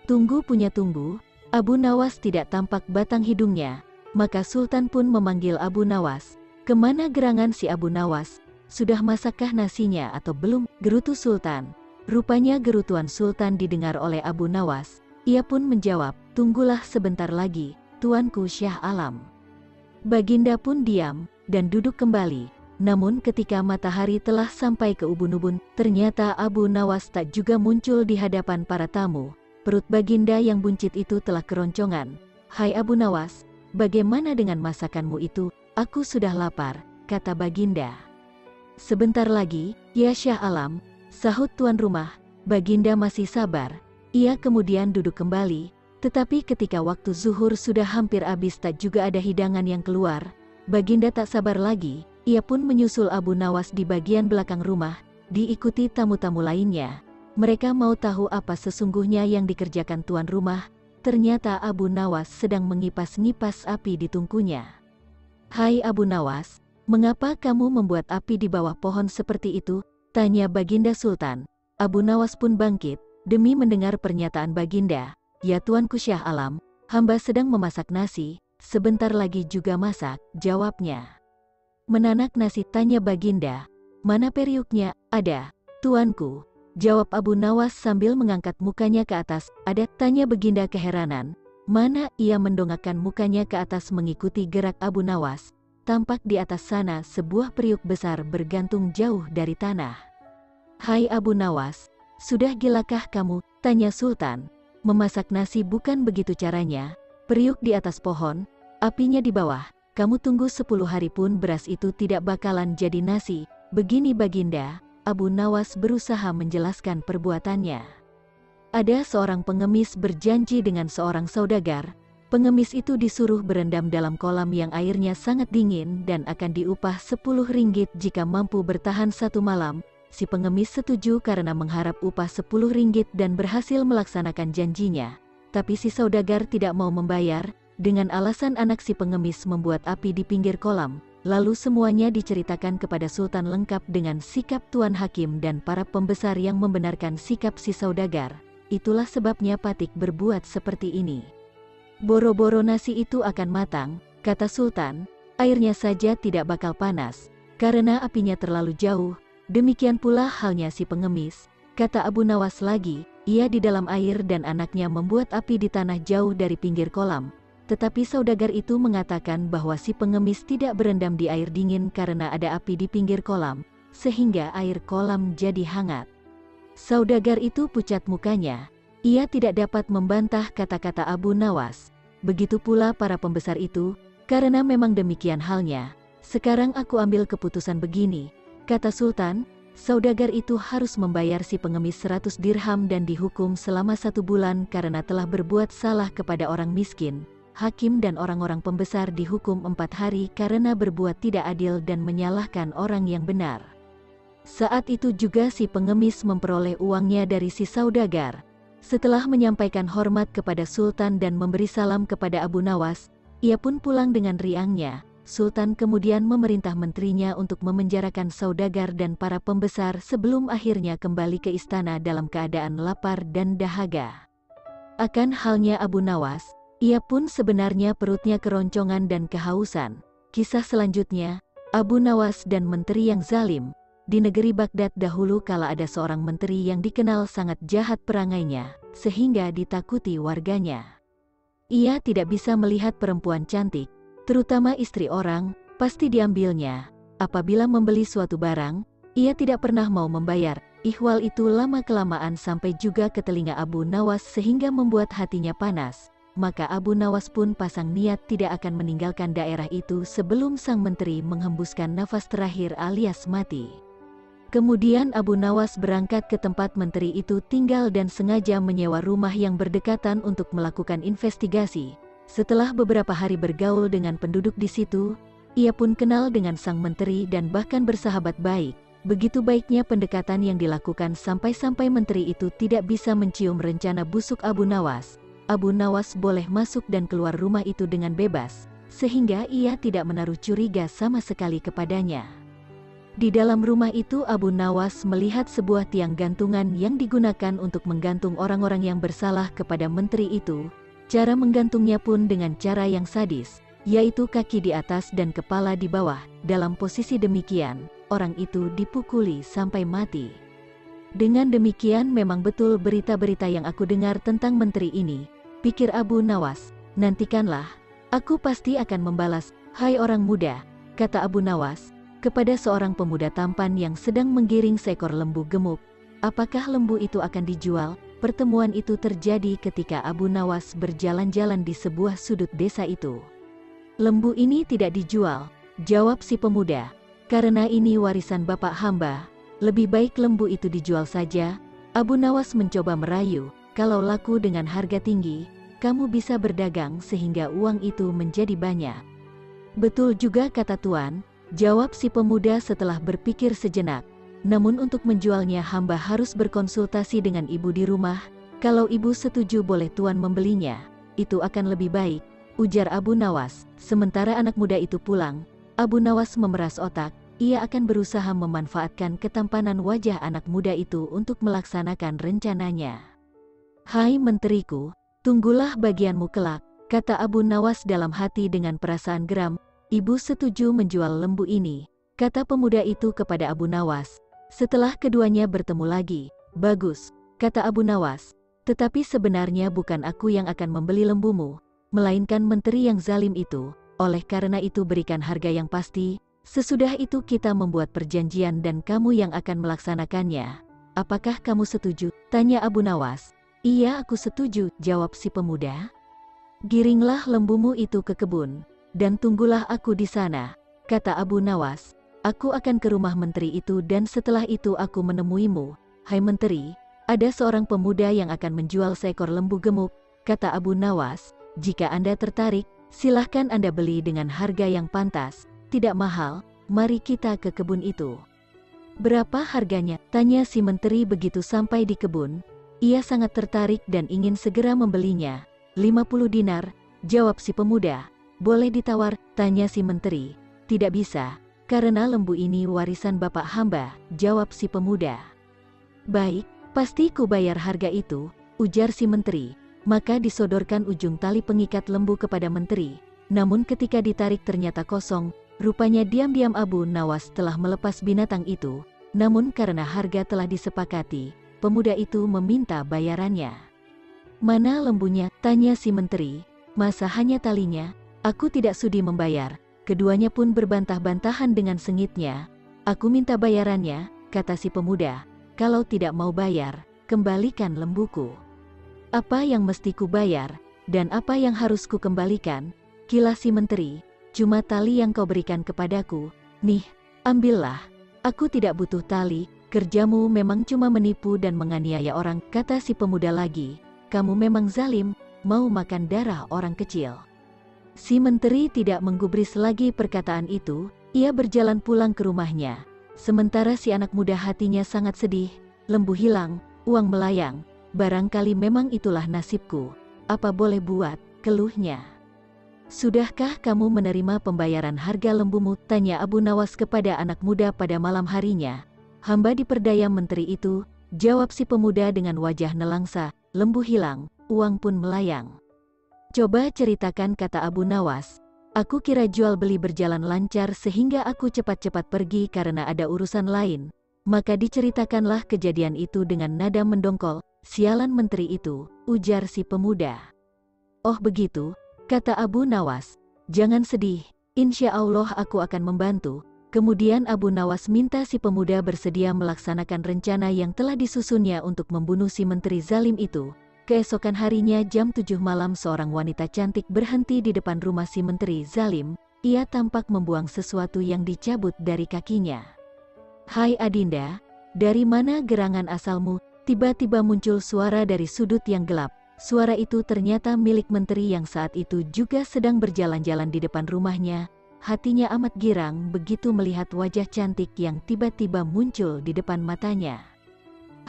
[SPEAKER 1] Tunggu punya tunggu, Abu Nawas tidak tampak batang hidungnya, maka Sultan pun memanggil Abu Nawas. Kemana gerangan si Abu Nawas? Sudah masakkah nasinya atau belum? Gerutu Sultan. Rupanya gerutuan Sultan didengar oleh Abu Nawas. Ia pun menjawab, tunggulah sebentar lagi, Tuanku Syah Alam. Baginda pun diam, dan duduk kembali. Namun ketika matahari telah sampai ke ubun-ubun, ternyata Abu Nawas tak juga muncul di hadapan para tamu. Perut Baginda yang buncit itu telah keroncongan. Hai Abu Nawas, bagaimana dengan masakanmu itu? Aku sudah lapar, kata Baginda. Sebentar lagi, ya Syah Alam, sahut tuan rumah. Baginda masih sabar. Ia kemudian duduk kembali, tetapi ketika waktu zuhur sudah hampir habis tak juga ada hidangan yang keluar. Baginda tak sabar lagi, ia pun menyusul Abu Nawas di bagian belakang rumah, diikuti tamu-tamu lainnya. Mereka mau tahu apa sesungguhnya yang dikerjakan tuan rumah. Ternyata Abu Nawas sedang mengipas-ngipas api di tungkunya. Hai Abu Nawas, mengapa kamu membuat api di bawah pohon seperti itu? Tanya Baginda Sultan. Abu Nawas pun bangkit, demi mendengar pernyataan Baginda. Ya Tuanku Syah Alam, hamba sedang memasak nasi, sebentar lagi juga masak, jawabnya. Menanak nasi, tanya Baginda. Mana periuknya? Ada, Tuanku, jawab Abu Nawas sambil mengangkat mukanya ke atas. Ada, tanya Baginda keheranan. Mana? Ia mendongakkan mukanya ke atas mengikuti gerak Abu Nawas. Tampak di atas sana sebuah periuk besar bergantung jauh dari tanah. Hai Abu Nawas, sudah gilakah kamu? Tanya Sultan. Memasak nasi bukan begitu caranya. Periuk di atas pohon, apinya di bawah. Kamu tunggu 10 hari pun beras itu tidak bakalan jadi nasi. Begini Baginda, Abu Nawas berusaha menjelaskan perbuatannya. Ada seorang pengemis berjanji dengan seorang saudagar. Pengemis itu disuruh berendam dalam kolam yang airnya sangat dingin dan akan diupah 10 ringgit jika mampu bertahan 1 malam. Si pengemis setuju karena mengharap upah 10 ringgit dan berhasil melaksanakan janjinya. Tapi si saudagar tidak mau membayar, dengan alasan anak si pengemis membuat api di pinggir kolam. Lalu semuanya diceritakan kepada Sultan lengkap dengan sikap Tuan Hakim dan para pembesar yang membenarkan sikap si saudagar. Itulah sebabnya Patik berbuat seperti ini. Boro-boro nasi itu akan matang, kata Sultan, airnya saja tidak bakal panas, karena apinya terlalu jauh. Demikian pula halnya si pengemis, kata Abu Nawas lagi, ia di dalam air dan anaknya membuat api di tanah jauh dari pinggir kolam. Tetapi saudagar itu mengatakan bahwa si pengemis tidak berendam di air dingin karena ada api di pinggir kolam, sehingga air kolam jadi hangat. Saudagar itu pucat mukanya. Ia tidak dapat membantah kata-kata Abu Nawas. Begitu pula para pembesar itu, karena memang demikian halnya. Sekarang aku ambil keputusan begini, kata Sultan, saudagar itu harus membayar si pengemis 100 dirham dan dihukum selama 1 bulan karena telah berbuat salah kepada orang miskin. Hakim dan orang-orang pembesar dihukum 4 hari karena berbuat tidak adil dan menyalahkan orang yang benar. Saat itu juga si pengemis memperoleh uangnya dari si saudagar. Setelah menyampaikan hormat kepada Sultan dan memberi salam kepada Abu Nawas, ia pun pulang dengan riangnya. Sultan kemudian memerintah menterinya untuk memenjarakan saudagar dan para pembesar sebelum akhirnya kembali ke istana dalam keadaan lapar dan dahaga. Akan halnya Abu Nawas, ia pun sebenarnya perutnya keroncongan dan kehausan. Kisah selanjutnya, Abu Nawas dan menteri yang zalim. Di negeri Baghdad dahulu kala ada seorang menteri yang dikenal sangat jahat perangainya, sehingga ditakuti warganya. Ia tidak bisa melihat perempuan cantik, terutama istri orang, pasti diambilnya. Apabila membeli suatu barang, ia tidak pernah mau membayar. Ihwal itu lama-kelamaan sampai juga ke telinga Abu Nawas sehingga membuat hatinya panas. Maka Abu Nawas pun pasang niat tidak akan meninggalkan daerah itu sebelum sang menteri menghembuskan nafas terakhir alias mati. Kemudian Abu Nawas berangkat ke tempat menteri itu tinggal dan sengaja menyewa rumah yang berdekatan untuk melakukan investigasi. Setelah beberapa hari bergaul dengan penduduk di situ, ia pun kenal dengan sang menteri dan bahkan bersahabat baik. Begitu baiknya pendekatan yang dilakukan sampai-sampai menteri itu tidak bisa mencium rencana busuk Abu Nawas. Abu Nawas boleh masuk dan keluar rumah itu dengan bebas, sehingga ia tidak menaruh curiga sama sekali kepadanya. Di dalam rumah itu Abu Nawas melihat sebuah tiang gantungan yang digunakan untuk menggantung orang-orang yang bersalah kepada menteri itu. Cara menggantungnya pun dengan cara yang sadis, yaitu kaki di atas dan kepala di bawah. Dalam posisi demikian, orang itu dipukuli sampai mati. Dengan demikian memang betul berita-berita yang aku dengar tentang menteri ini, pikir Abu Nawas. Nantikanlah, aku pasti akan membalas. Hai orang muda, kata Abu Nawas, kepada seorang pemuda tampan yang sedang menggiring seekor lembu gemuk. Apakah lembu itu akan dijual? Pertemuan itu terjadi ketika Abu Nawas berjalan-jalan di sebuah sudut desa itu. Lembu ini tidak dijual, jawab si pemuda, karena ini warisan bapak hamba, lebih baik lembu itu dijual saja. Abu Nawas mencoba merayu, kalau laku dengan harga tinggi, kamu bisa berdagang sehingga uang itu menjadi banyak. Betul juga kata tuan, jawab si pemuda setelah berpikir sejenak. Namun untuk menjualnya hamba harus berkonsultasi dengan ibu di rumah. Kalau ibu setuju boleh tuan membelinya. Itu akan lebih baik, ujar Abu Nawas. Sementara anak muda itu pulang, Abu Nawas memeras otak. Ia akan berusaha memanfaatkan ketampanan wajah anak muda itu untuk melaksanakan rencananya. Hai menteriku, tunggulah bagianmu kelak, kata Abu Nawas dalam hati dengan perasaan geram. Ibu setuju menjual lembu ini, kata pemuda itu kepada Abu Nawas. Setelah keduanya bertemu lagi, bagus, kata Abu Nawas, tetapi sebenarnya bukan aku yang akan membeli lembumu, melainkan menteri yang zalim itu. Oleh karena itu berikan harga yang pasti, sesudah itu kita membuat perjanjian dan kamu yang akan melaksanakannya. Apakah kamu setuju? Tanya Abu Nawas. Iya, aku setuju, jawab si pemuda. Giringlah lembumu itu ke kebun, dan tunggulah aku di sana, kata Abu Nawas. Aku akan ke rumah menteri itu dan setelah itu aku menemuimu. Hai menteri, ada seorang pemuda yang akan menjual seekor lembu gemuk, kata Abu Nawas. Jika Anda tertarik, silahkan Anda beli dengan harga yang pantas, tidak mahal, mari kita ke kebun itu. Berapa harganya? Tanya si menteri begitu sampai di kebun. Ia sangat tertarik dan ingin segera membelinya. 50 dinar, jawab si pemuda. Boleh ditawar? Tanya si menteri. Tidak bisa, karena lembu ini warisan bapak hamba, jawab si pemuda. Baik, pasti ku bayar harga itu, ujar si menteri. Maka disodorkan ujung tali pengikat lembu kepada menteri. Namun ketika ditarik ternyata kosong, rupanya diam-diam Abu Nawas telah melepas binatang itu. Namun karena harga telah disepakati, pemuda itu meminta bayarannya. Mana lembunya? Tanya si menteri. Masa hanya talinya? Aku tidak sudi membayar. Keduanya pun berbantah-bantahan dengan sengitnya. Aku minta bayarannya, kata si pemuda. Kalau tidak mau bayar, kembalikan lembuku. Apa yang mesti ku bayar, dan apa yang harus ku kembalikan? Kilas si menteri. Cuma tali yang kau berikan kepadaku. Nih, ambillah. Aku tidak butuh tali, kerjamu memang cuma menipu dan menganiaya orang, kata si pemuda lagi. Kamu memang zalim, mau makan darah orang kecil. Si menteri tidak menggubris lagi perkataan itu, ia berjalan pulang ke rumahnya. Sementara si anak muda hatinya sangat sedih, lembu hilang, uang melayang, barangkali memang itulah nasibku. Apa boleh buat, keluhnya. Sudahkah kamu menerima pembayaran harga lembumu? Tanya Abu Nawas kepada anak muda pada malam harinya. Hamba diperdaya menteri itu, jawab si pemuda dengan wajah nelangsa, lembu hilang, uang pun melayang. Coba ceritakan, kata Abu Nawas. Aku kira jual beli berjalan lancar sehingga aku cepat-cepat pergi karena ada urusan lain. Maka diceritakanlah kejadian itu dengan nada mendongkol. Sialan menteri itu, ujar si pemuda. Oh begitu, kata Abu Nawas. Jangan sedih, insya Allah aku akan membantu. Kemudian Abu Nawas minta si pemuda bersedia melaksanakan rencana yang telah disusunnya untuk membunuh si menteri zalim itu. Keesokan harinya jam 7 malam seorang wanita cantik berhenti di depan rumah si menteri zalim. Ia tampak membuang sesuatu yang dicabut dari kakinya. Hai Adinda, dari mana gerangan asalmu? Tiba-tiba muncul suara dari sudut yang gelap. Suara itu ternyata milik menteri yang saat itu juga sedang berjalan-jalan di depan rumahnya. Hatinya amat girang begitu melihat wajah cantik yang tiba-tiba muncul di depan matanya.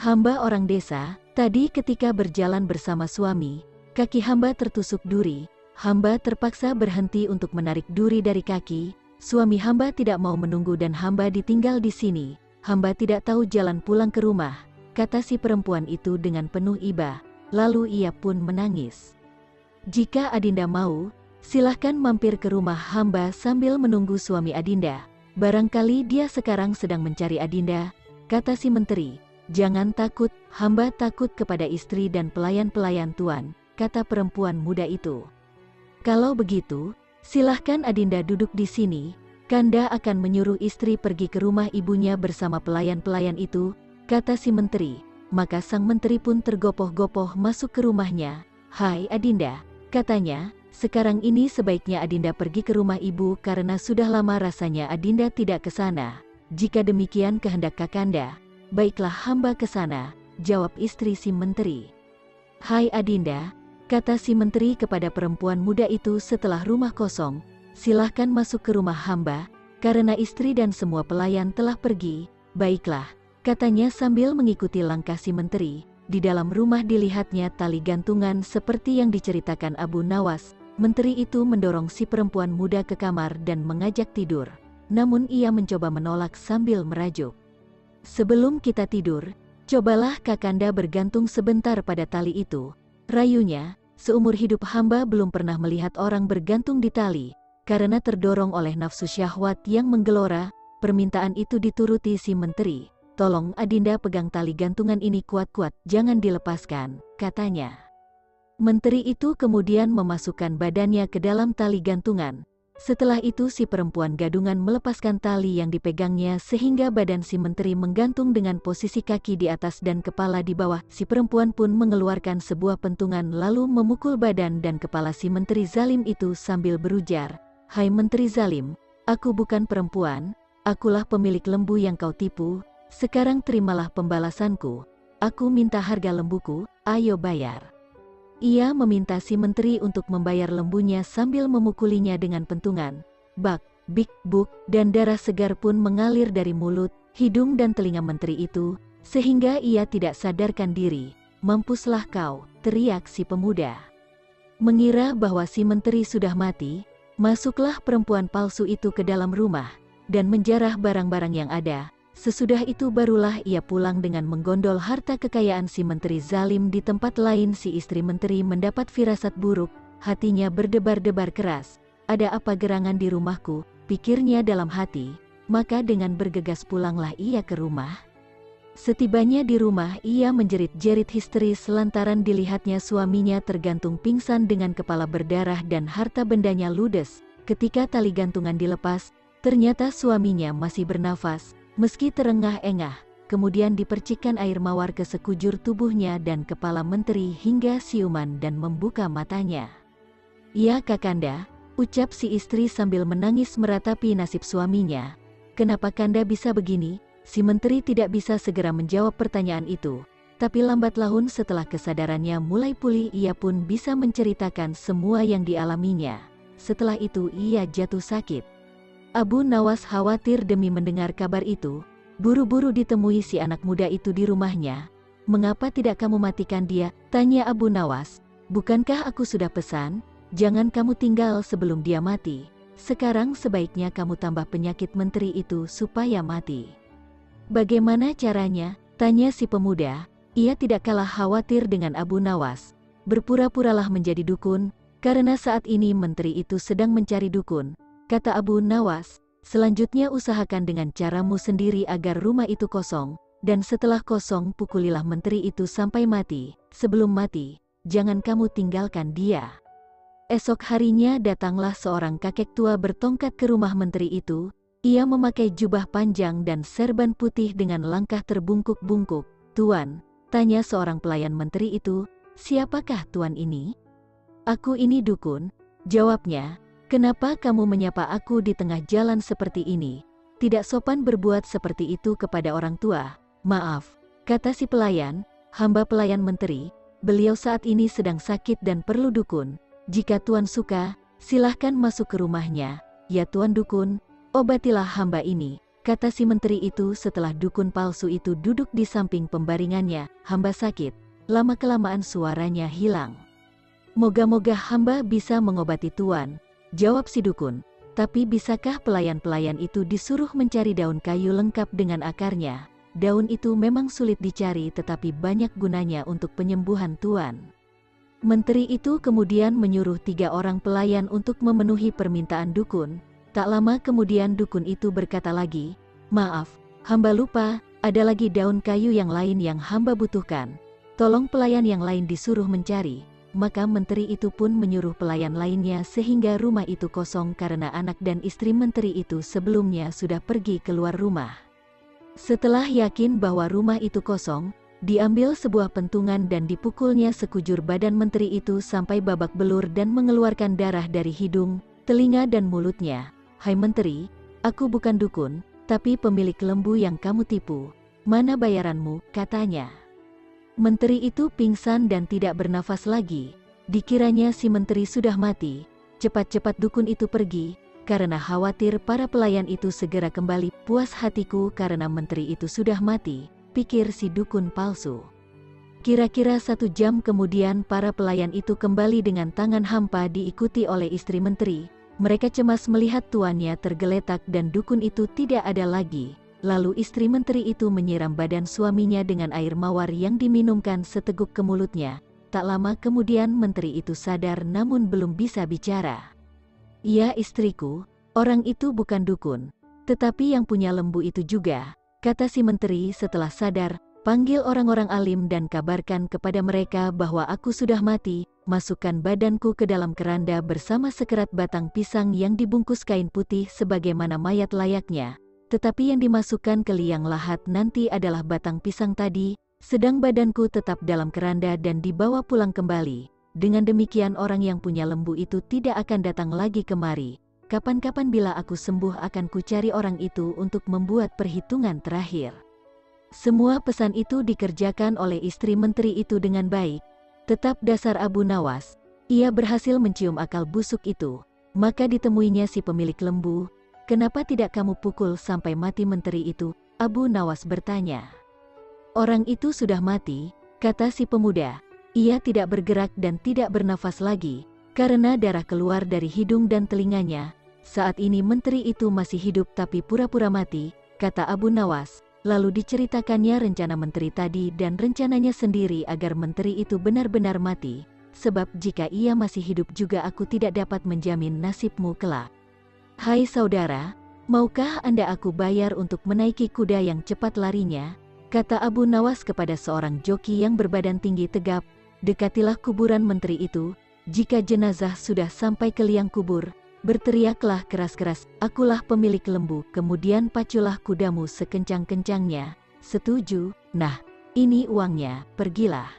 [SPEAKER 1] Hamba orang desa, tadi ketika berjalan bersama suami, kaki hamba tertusuk duri. Hamba terpaksa berhenti untuk menarik duri dari kaki. Suami hamba tidak mau menunggu dan hamba ditinggal di sini. Hamba tidak tahu jalan pulang ke rumah, kata si perempuan itu dengan penuh iba. Lalu ia pun menangis. Jika Adinda mau, silahkan mampir ke rumah hamba sambil menunggu suami Adinda. Barangkali dia sekarang sedang mencari Adinda, kata si menteri. Jangan takut, hamba takut kepada istri dan pelayan-pelayan tuan, kata perempuan muda itu. Kalau begitu, silahkan Adinda duduk di sini. Kanda akan menyuruh istri pergi ke rumah ibunya bersama pelayan-pelayan itu, kata si menteri. Maka sang menteri pun tergopoh-gopoh masuk ke rumahnya. Hai Adinda, katanya, sekarang ini sebaiknya Adinda pergi ke rumah ibu karena sudah lama rasanya Adinda tidak ke sana. Jika demikian kehendak Kakanda, baiklah hamba ke sana, jawab istri si menteri. Hai Adinda, kata si menteri kepada perempuan muda itu setelah rumah kosong, silahkan masuk ke rumah hamba, karena istri dan semua pelayan telah pergi. Baiklah, katanya sambil mengikuti langkah si menteri. Di dalam rumah dilihatnya tali gantungan seperti yang diceritakan Abu Nawas. Menteri itu mendorong si perempuan muda ke kamar dan mengajak tidur. Namun ia mencoba menolak sambil merajuk. Sebelum kita tidur, cobalah Kakanda bergantung sebentar pada tali itu. Rayunya, seumur hidup hamba belum pernah melihat orang bergantung di tali. Karena terdorong oleh nafsu syahwat yang menggelora, permintaan itu dituruti si menteri. Tolong Adinda pegang tali gantungan ini kuat-kuat, jangan dilepaskan, katanya. Menteri itu kemudian memasukkan badannya ke dalam tali gantungan. Setelah itu si perempuan gadungan melepaskan tali yang dipegangnya sehingga badan si menteri menggantung dengan posisi kaki di atas dan kepala di bawah. Si perempuan pun mengeluarkan sebuah pentungan lalu memukul badan dan kepala si menteri zalim itu sambil berujar, Hai menteri zalim, aku bukan perempuan, akulah pemilik lembu yang kau tipu, sekarang terimalah pembalasanku, aku minta harga lembuku, ayo bayar. Ia meminta si menteri untuk membayar lembunya sambil memukulinya dengan pentungan. Bak, bik, buk, dan darah segar pun mengalir dari mulut, hidung dan telinga menteri itu, sehingga ia tidak sadarkan diri. Mampuslah kau, teriak si pemuda. Mengira bahwa si menteri sudah mati, masuklah perempuan palsu itu ke dalam rumah, dan menjarah barang-barang yang ada. Sesudah itu barulah ia pulang dengan menggondol harta kekayaan si menteri zalim. Di tempat lain si istri menteri mendapat firasat buruk, hatinya berdebar-debar keras. Ada apa gerangan di rumahku, pikirnya dalam hati, maka dengan bergegas pulanglah ia ke rumah. Setibanya di rumah ia menjerit-jerit histeris lantaran dilihatnya suaminya tergantung pingsan dengan kepala berdarah dan harta bendanya ludes. Ketika tali gantungan dilepas, ternyata suaminya masih bernafas. Meski terengah-engah, kemudian dipercikkan air mawar ke sekujur tubuhnya dan kepala menteri hingga siuman dan membuka matanya. Ya Kakanda, ucap si istri sambil menangis meratapi nasib suaminya. Kenapa Kanda bisa begini? Si menteri tidak bisa segera menjawab pertanyaan itu, tapi lambat laun setelah kesadarannya mulai pulih ia pun bisa menceritakan semua yang dialaminya. Setelah itu ia jatuh sakit. Abu Nawas khawatir demi mendengar kabar itu, buru-buru ditemui si anak muda itu di rumahnya. "Mengapa tidak kamu matikan dia?" tanya Abu Nawas. "Bukankah aku sudah pesan, jangan kamu tinggal sebelum dia mati. Sekarang sebaiknya kamu tambah penyakit menteri itu supaya mati." "Bagaimana caranya?" tanya si pemuda. Ia tidak kalah khawatir dengan Abu Nawas. "Berpura-puralah menjadi dukun, karena saat ini menteri itu sedang mencari dukun," kata Abu Nawas. "Selanjutnya usahakan dengan caramu sendiri agar rumah itu kosong, dan setelah kosong pukulilah menteri itu sampai mati. Sebelum mati, jangan kamu tinggalkan dia." Esok harinya datanglah seorang kakek tua bertongkat ke rumah menteri itu. Ia memakai jubah panjang dan serban putih dengan langkah terbungkuk-bungkuk. "Tuan," tanya seorang pelayan menteri itu, "siapakah tuan ini?" "Aku ini dukun," jawabnya. "Kenapa kamu menyapa aku di tengah jalan seperti ini? Tidak sopan berbuat seperti itu kepada orang tua." "Maaf," kata si pelayan, "hamba pelayan menteri. Beliau saat ini sedang sakit dan perlu dukun. Jika tuan suka, silahkan masuk ke rumahnya. Ya tuan dukun, obatilah hamba ini," kata si menteri itu setelah dukun palsu itu duduk di samping pembaringannya. "Hamba sakit." Lama-kelamaan suaranya hilang. "Moga-moga hamba bisa mengobati tuan," jawab si dukun. "Tapi bisakah pelayan-pelayan itu disuruh mencari daun kayu lengkap dengan akarnya? Daun itu memang sulit dicari tetapi banyak gunanya untuk penyembuhan tuan." Menteri itu kemudian menyuruh 3 orang pelayan untuk memenuhi permintaan dukun. Tak lama kemudian dukun itu berkata lagi, "Maaf, hamba lupa, ada lagi daun kayu yang lain yang hamba butuhkan. Tolong pelayan yang lain disuruh mencari." Maka menteri itu pun menyuruh pelayan lainnya sehingga rumah itu kosong karena anak dan istri menteri itu sebelumnya sudah pergi keluar rumah. Setelah yakin bahwa rumah itu kosong, diambil sebuah pentungan dan dipukulnya sekujur badan menteri itu sampai babak belur dan mengeluarkan darah dari hidung, telinga dan mulutnya. "Hai menteri, aku bukan dukun, tapi pemilik lembu yang kamu tipu. Mana bayaranmu?" katanya. Menteri itu pingsan dan tidak bernafas lagi. Dikiranya si menteri sudah mati. Cepat-cepat dukun itu pergi, karena khawatir para pelayan itu segera kembali. "Puas hatiku karena menteri itu sudah mati," pikir si dukun palsu. Kira-kira 1 jam kemudian para pelayan itu kembali dengan tangan hampa diikuti oleh istri menteri. Mereka cemas melihat tuannya tergeletak dan dukun itu tidak ada lagi. Lalu istri menteri itu menyiram badan suaminya dengan air mawar yang diminumkan seteguk ke mulutnya. Tak lama kemudian menteri itu sadar namun belum bisa bicara. "Ya istriku, orang itu bukan dukun, tetapi yang punya lembu itu juga," kata si menteri setelah sadar. "Panggil orang-orang alim dan kabarkan kepada mereka bahwa aku sudah mati. Masukkan badanku ke dalam keranda bersama sekerat batang pisang yang dibungkus kain putih sebagaimana mayat layaknya. Tetapi yang dimasukkan ke liang lahat nanti adalah batang pisang tadi, sedang badanku tetap dalam keranda dan dibawa pulang kembali. Dengan demikian orang yang punya lembu itu tidak akan datang lagi kemari. Kapan-kapan bila aku sembuh akan kucari orang itu untuk membuat perhitungan terakhir." Semua pesan itu dikerjakan oleh istri menteri itu dengan baik. Tetap dasar Abu Nawas, ia berhasil mencium akal busuk itu. Maka ditemuinya si pemilik lembu. "Kenapa tidak kamu pukul sampai mati menteri itu?" Abu Nawas bertanya. "Orang itu sudah mati," kata si pemuda. "Ia tidak bergerak dan tidak bernafas lagi, karena darah keluar dari hidung dan telinganya. Saat ini menteri itu masih hidup tapi pura-pura mati," kata Abu Nawas. Lalu diceritakannya rencana menteri tadi dan rencananya sendiri agar menteri itu benar-benar mati. "Sebab jika ia masih hidup juga aku tidak dapat menjamin nasibmu kelak. Hai saudara, maukah Anda aku bayar untuk menaiki kuda yang cepat larinya?" kata Abu Nawas kepada seorang joki yang berbadan tinggi tegap. "Dekatilah kuburan menteri itu. Jika jenazah sudah sampai ke liang kubur, berteriaklah keras-keras, 'Akulah pemilik lembu,' kemudian paculah kudamu sekencang-kencangnya." "Setuju, nah, ini uangnya, pergilah."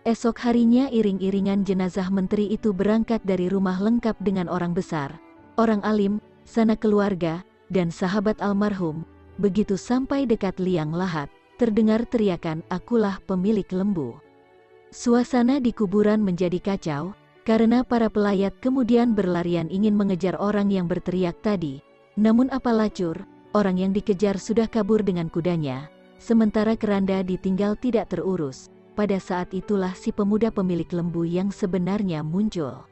[SPEAKER 1] Esok harinya iring-iringan jenazah menteri itu berangkat dari rumah lengkap dengan orang besar, orang alim, sanak keluarga, dan sahabat almarhum. Begitu sampai dekat liang lahat, terdengar teriakan, "Akulah pemilik lembu." Suasana di kuburan menjadi kacau, karena para pelayat kemudian berlarian ingin mengejar orang yang berteriak tadi. Namun apa lacur, orang yang dikejar sudah kabur dengan kudanya, sementara keranda ditinggal tidak terurus. Pada saat itulah si pemuda pemilik lembu yang sebenarnya muncul.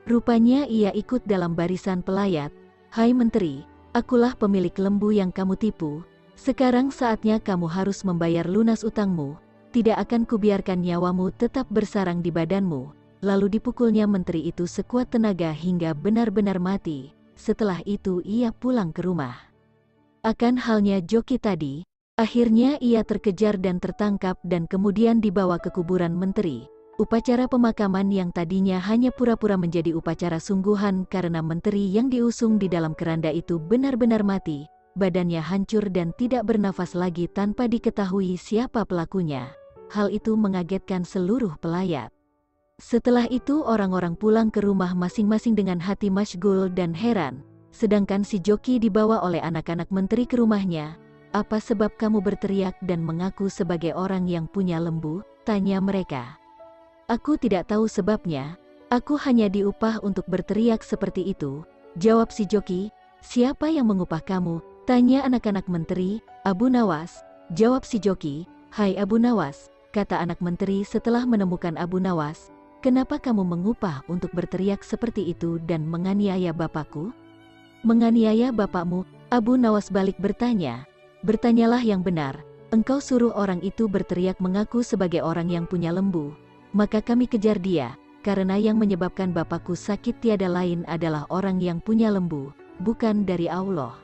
[SPEAKER 1] Rupanya ia ikut dalam barisan pelayat. "Hai menteri, akulah pemilik lembu yang kamu tipu. Sekarang saatnya kamu harus membayar lunas utangmu. Tidak akan kubiarkan nyawamu tetap bersarang di badanmu." Lalu dipukulnya menteri itu sekuat tenaga hingga benar-benar mati. Setelah itu ia pulang ke rumah. Akan halnya joki tadi, akhirnya ia terkejar dan tertangkap dan kemudian dibawa ke kuburan menteri. Upacara pemakaman yang tadinya hanya pura-pura menjadi upacara sungguhan karena menteri yang diusung di dalam keranda itu benar-benar mati. Badannya hancur dan tidak bernafas lagi tanpa diketahui siapa pelakunya. Hal itu mengagetkan seluruh pelayat. Setelah itu orang-orang pulang ke rumah masing-masing dengan hati masyghul dan heran. Sedangkan si joki dibawa oleh anak-anak menteri ke rumahnya. "Apa sebab kamu berteriak dan mengaku sebagai orang yang punya lembu?" tanya mereka. "Aku tidak tahu sebabnya, aku hanya diupah untuk berteriak seperti itu," jawab si joki. "Siapa yang mengupah kamu?" tanya anak-anak menteri. "Abu Nawas," jawab si joki. "Hai Abu Nawas," kata anak menteri setelah menemukan Abu Nawas, "kenapa kamu mengupah untuk berteriak seperti itu dan menganiaya bapakku?" "Menganiaya bapakmu?" Abu Nawas balik bertanya. "Bertanyalah yang benar, engkau suruh orang itu berteriak mengaku sebagai orang yang punya lembu. Maka kami kejar dia, karena yang menyebabkan bapakku sakit tiada lain adalah orang yang punya lembu, bukan dari Allah."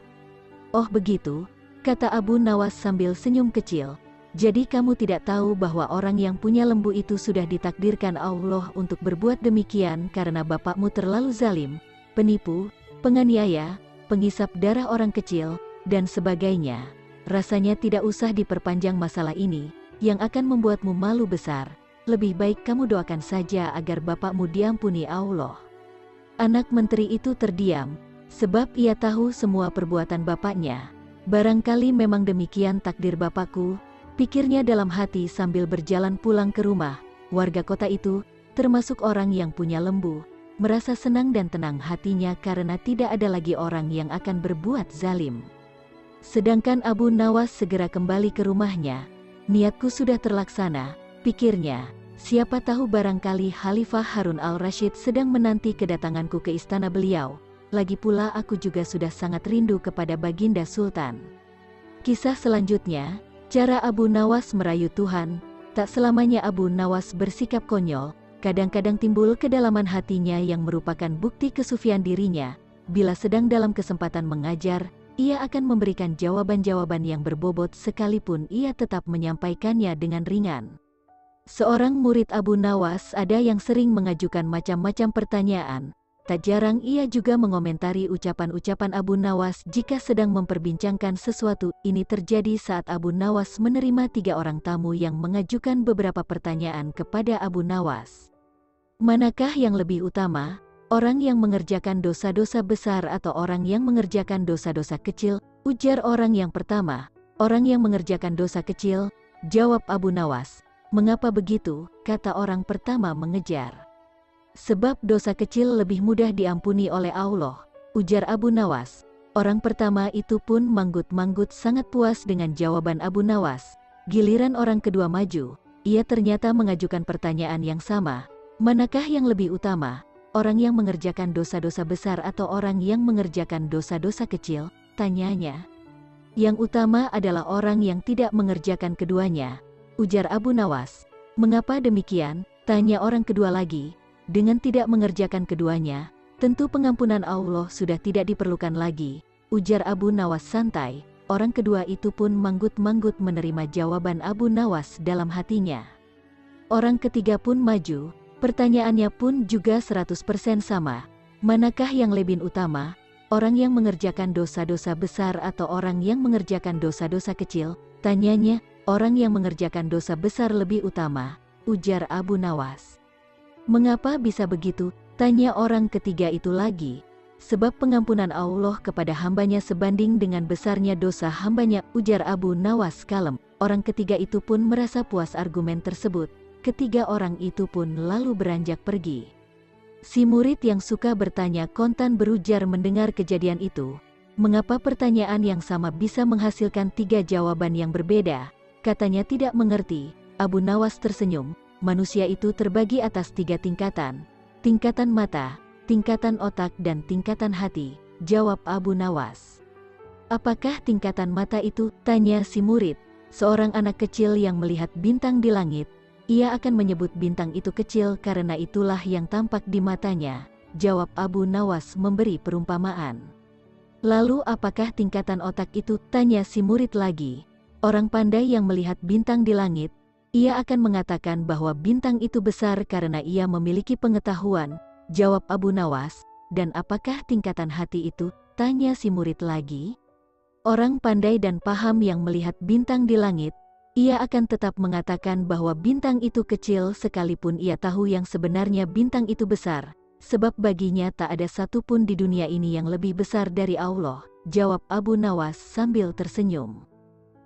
[SPEAKER 1] "Oh begitu," kata Abu Nawas sambil senyum kecil. "Jadi kamu tidak tahu bahwa orang yang punya lembu itu sudah ditakdirkan Allah untuk berbuat demikian karena bapakmu terlalu zalim, penipu, penganiaya, penghisap darah orang kecil, dan sebagainya. Rasanya tidak usah diperpanjang masalah ini, yang akan membuatmu malu besar. Lebih baik kamu doakan saja agar bapakmu diampuni Allah." Anak menteri itu terdiam, sebab ia tahu semua perbuatan bapaknya. "Barangkali memang demikian takdir bapakku," pikirnya dalam hati sambil berjalan pulang ke rumah. Warga kota itu, termasuk orang yang punya lembu, merasa senang dan tenang hatinya karena tidak ada lagi orang yang akan berbuat zalim. Sedangkan Abu Nawas segera kembali ke rumahnya. "Niatku sudah terlaksana," pikirnya. "Siapa tahu barangkali Khalifah Harun al-Rashid sedang menanti kedatanganku ke istana beliau. Lagi pula aku juga sudah sangat rindu kepada Baginda Sultan." Kisah selanjutnya, cara Abu Nawas merayu Tuhan. Tak selamanya Abu Nawas bersikap konyol, kadang-kadang timbul kedalaman hatinya yang merupakan bukti kesufian dirinya. Bila sedang dalam kesempatan mengajar, ia akan memberikan jawaban-jawaban yang berbobot sekalipun ia tetap menyampaikannya dengan ringan. Seorang murid Abu Nawas ada yang sering mengajukan macam-macam pertanyaan. Tak jarang ia juga mengomentari ucapan-ucapan Abu Nawas jika sedang memperbincangkan sesuatu. Ini terjadi saat Abu Nawas menerima 3 orang tamu yang mengajukan beberapa pertanyaan kepada Abu Nawas. "Manakah yang lebih utama, orang yang mengerjakan dosa-dosa besar atau orang yang mengerjakan dosa-dosa kecil?" ujar orang yang pertama. "Orang yang mengerjakan dosa kecil," jawab Abu Nawas. "Mengapa begitu?" kata orang pertama mengejar. "Sebab dosa kecil lebih mudah diampuni oleh Allah," ujar Abu Nawas. Orang pertama itu pun manggut-manggut sangat puas dengan jawaban Abu Nawas. Giliran orang kedua maju, ia ternyata mengajukan pertanyaan yang sama. "Manakah yang lebih utama, orang yang mengerjakan dosa-dosa besar atau orang yang mengerjakan dosa-dosa kecil?" tanyanya. "Yang utama adalah orang yang tidak mengerjakan keduanya," ujar Abu Nawas. "Mengapa demikian?" tanya orang kedua lagi. "Dengan tidak mengerjakan keduanya, tentu pengampunan Allah sudah tidak diperlukan lagi," ujar Abu Nawas santai. Orang kedua itu pun manggut-manggut menerima jawaban Abu Nawas dalam hatinya. Orang ketiga pun maju, pertanyaannya pun juga 100% sama. "Manakah yang lebih utama, orang yang mengerjakan dosa-dosa besar atau orang yang mengerjakan dosa-dosa kecil?" tanyanya. "Orang yang mengerjakan dosa besar lebih utama," ujar Abu Nawas. "Mengapa bisa begitu?" tanya orang ketiga itu lagi. sebab pengampunan Allah kepada hambanya sebanding dengan besarnya dosa hambanya, ujar Abu Nawas kalem. Orang ketiga itu pun merasa puas argumen tersebut. Ketiga orang itu pun lalu beranjak pergi. Si murid yang suka bertanya kontan berujar mendengar kejadian itu. Mengapa pertanyaan yang sama bisa menghasilkan 3 jawaban yang berbeda? Katanya tidak mengerti. Abu Nawas tersenyum. Manusia itu terbagi atas 3 tingkatan. Tingkatan mata, tingkatan otak dan tingkatan hati, jawab Abu Nawas. Apakah tingkatan mata itu? Tanya si murid. Seorang anak kecil yang melihat bintang di langit, ia akan menyebut bintang itu kecil karena itulah yang tampak di matanya, jawab Abu Nawas memberi perumpamaan. Lalu apakah tingkatan otak itu? Tanya si murid lagi. Orang pandai yang melihat bintang di langit, ia akan mengatakan bahwa bintang itu besar karena ia memiliki pengetahuan, jawab Abu Nawas. Dan apakah tingkatan hati itu? Tanya si murid lagi. Orang pandai dan paham yang melihat bintang di langit, ia akan tetap mengatakan bahwa bintang itu kecil sekalipun ia tahu yang sebenarnya bintang itu besar, sebab baginya tak ada satupun di dunia ini yang lebih besar dari Allah, jawab Abu Nawas sambil tersenyum.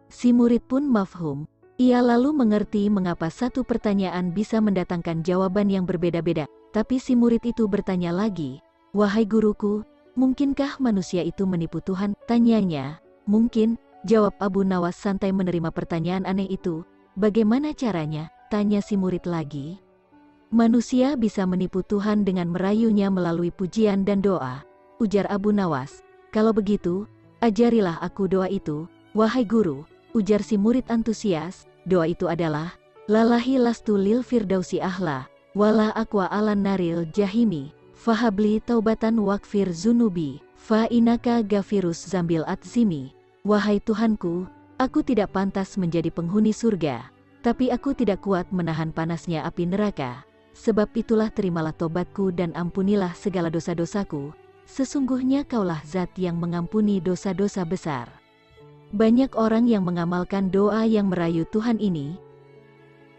[SPEAKER 1] Si murid pun mafhum. Ia lalu mengerti mengapa satu pertanyaan bisa mendatangkan jawaban yang berbeda-beda. Tapi si murid itu bertanya lagi, "Wahai guruku, mungkinkah manusia itu menipu Tuhan?" Tanyanya. "Mungkin," jawab Abu Nawas santai menerima pertanyaan aneh itu. "Bagaimana caranya?" tanya si murid lagi. "Manusia bisa menipu Tuhan dengan merayunya melalui pujian dan doa," ujar Abu Nawas. "Kalau begitu, ajarilah aku doa itu, wahai guru," ujar si murid antusias. Doa itu adalah, "Lalahi lastu lil firdausi ahla, wala aqwa alan naril jahimi, fahabli taubatan wakfir zunubi, fa inaka gafirus zambil atzimi." Wahai Tuhanku, aku tidak pantas menjadi penghuni surga, tapi aku tidak kuat menahan panasnya api neraka. Sebab itulah terimalah tobatku dan ampunilah segala dosa-dosaku. Sesungguhnya Kaulah Zat yang mengampuni dosa-dosa besar. Banyak orang yang mengamalkan doa yang merayu Tuhan ini.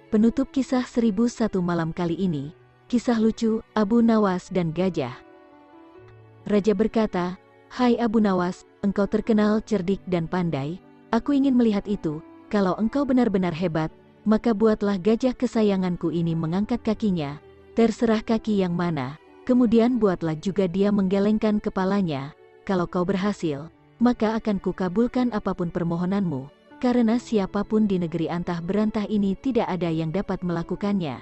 [SPEAKER 1] Penutup kisah 1001 malam kali ini, kisah lucu Abu Nawas dan gajah. Raja berkata, "Hai Abu Nawas, engkau terkenal cerdik dan pandai. Aku ingin melihat itu. Kalau engkau benar-benar hebat, maka buatlah gajah kesayanganku ini mengangkat kakinya. Terserah kaki yang mana. Kemudian buatlah juga dia menggelengkan kepalanya. Kalau kau berhasil, maka akan kukabulkan apapun permohonanmu, karena siapapun di negeri antah berantah ini tidak ada yang dapat melakukannya."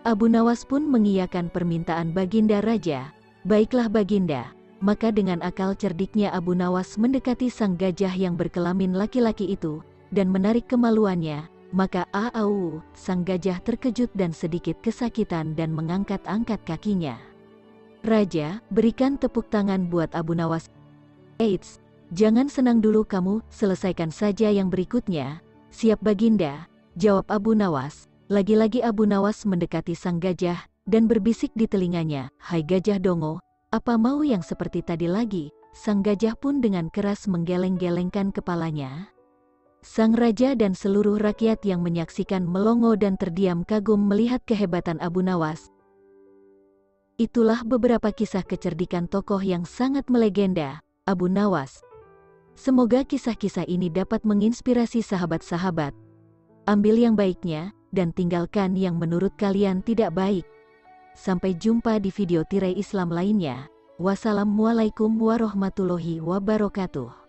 [SPEAKER 1] Abu Nawas pun mengiyakan permintaan baginda raja. "Baiklah baginda." Maka dengan akal cerdiknya Abu Nawas mendekati sang gajah yang berkelamin laki-laki itu, dan menarik kemaluannya. Maka sang gajah terkejut dan sedikit kesakitan dan mengangkat-angkat kakinya. "Raja, berikan tepuk tangan buat Abu Nawas." "Eits, jangan senang dulu kamu, selesaikan saja yang berikutnya." "Siap baginda," jawab Abu Nawas. Lagi-lagi Abu Nawas mendekati sang gajah, dan berbisik di telinganya, "Hai gajah dongo, apa mau yang seperti tadi lagi?" Sang gajah pun dengan keras menggeleng-gelengkan kepalanya. Sang raja dan seluruh rakyat yang menyaksikan melongo dan terdiam kagum melihat kehebatan Abu Nawas. Itulah beberapa kisah kecerdikan tokoh yang sangat melegenda, Abu Nawas. Semoga kisah-kisah ini dapat menginspirasi sahabat-sahabat. Ambil yang baiknya, dan tinggalkan yang menurut kalian tidak baik. Sampai jumpa di video Tirai Islam lainnya. Wassalamualaikum warahmatullahi wabarakatuh.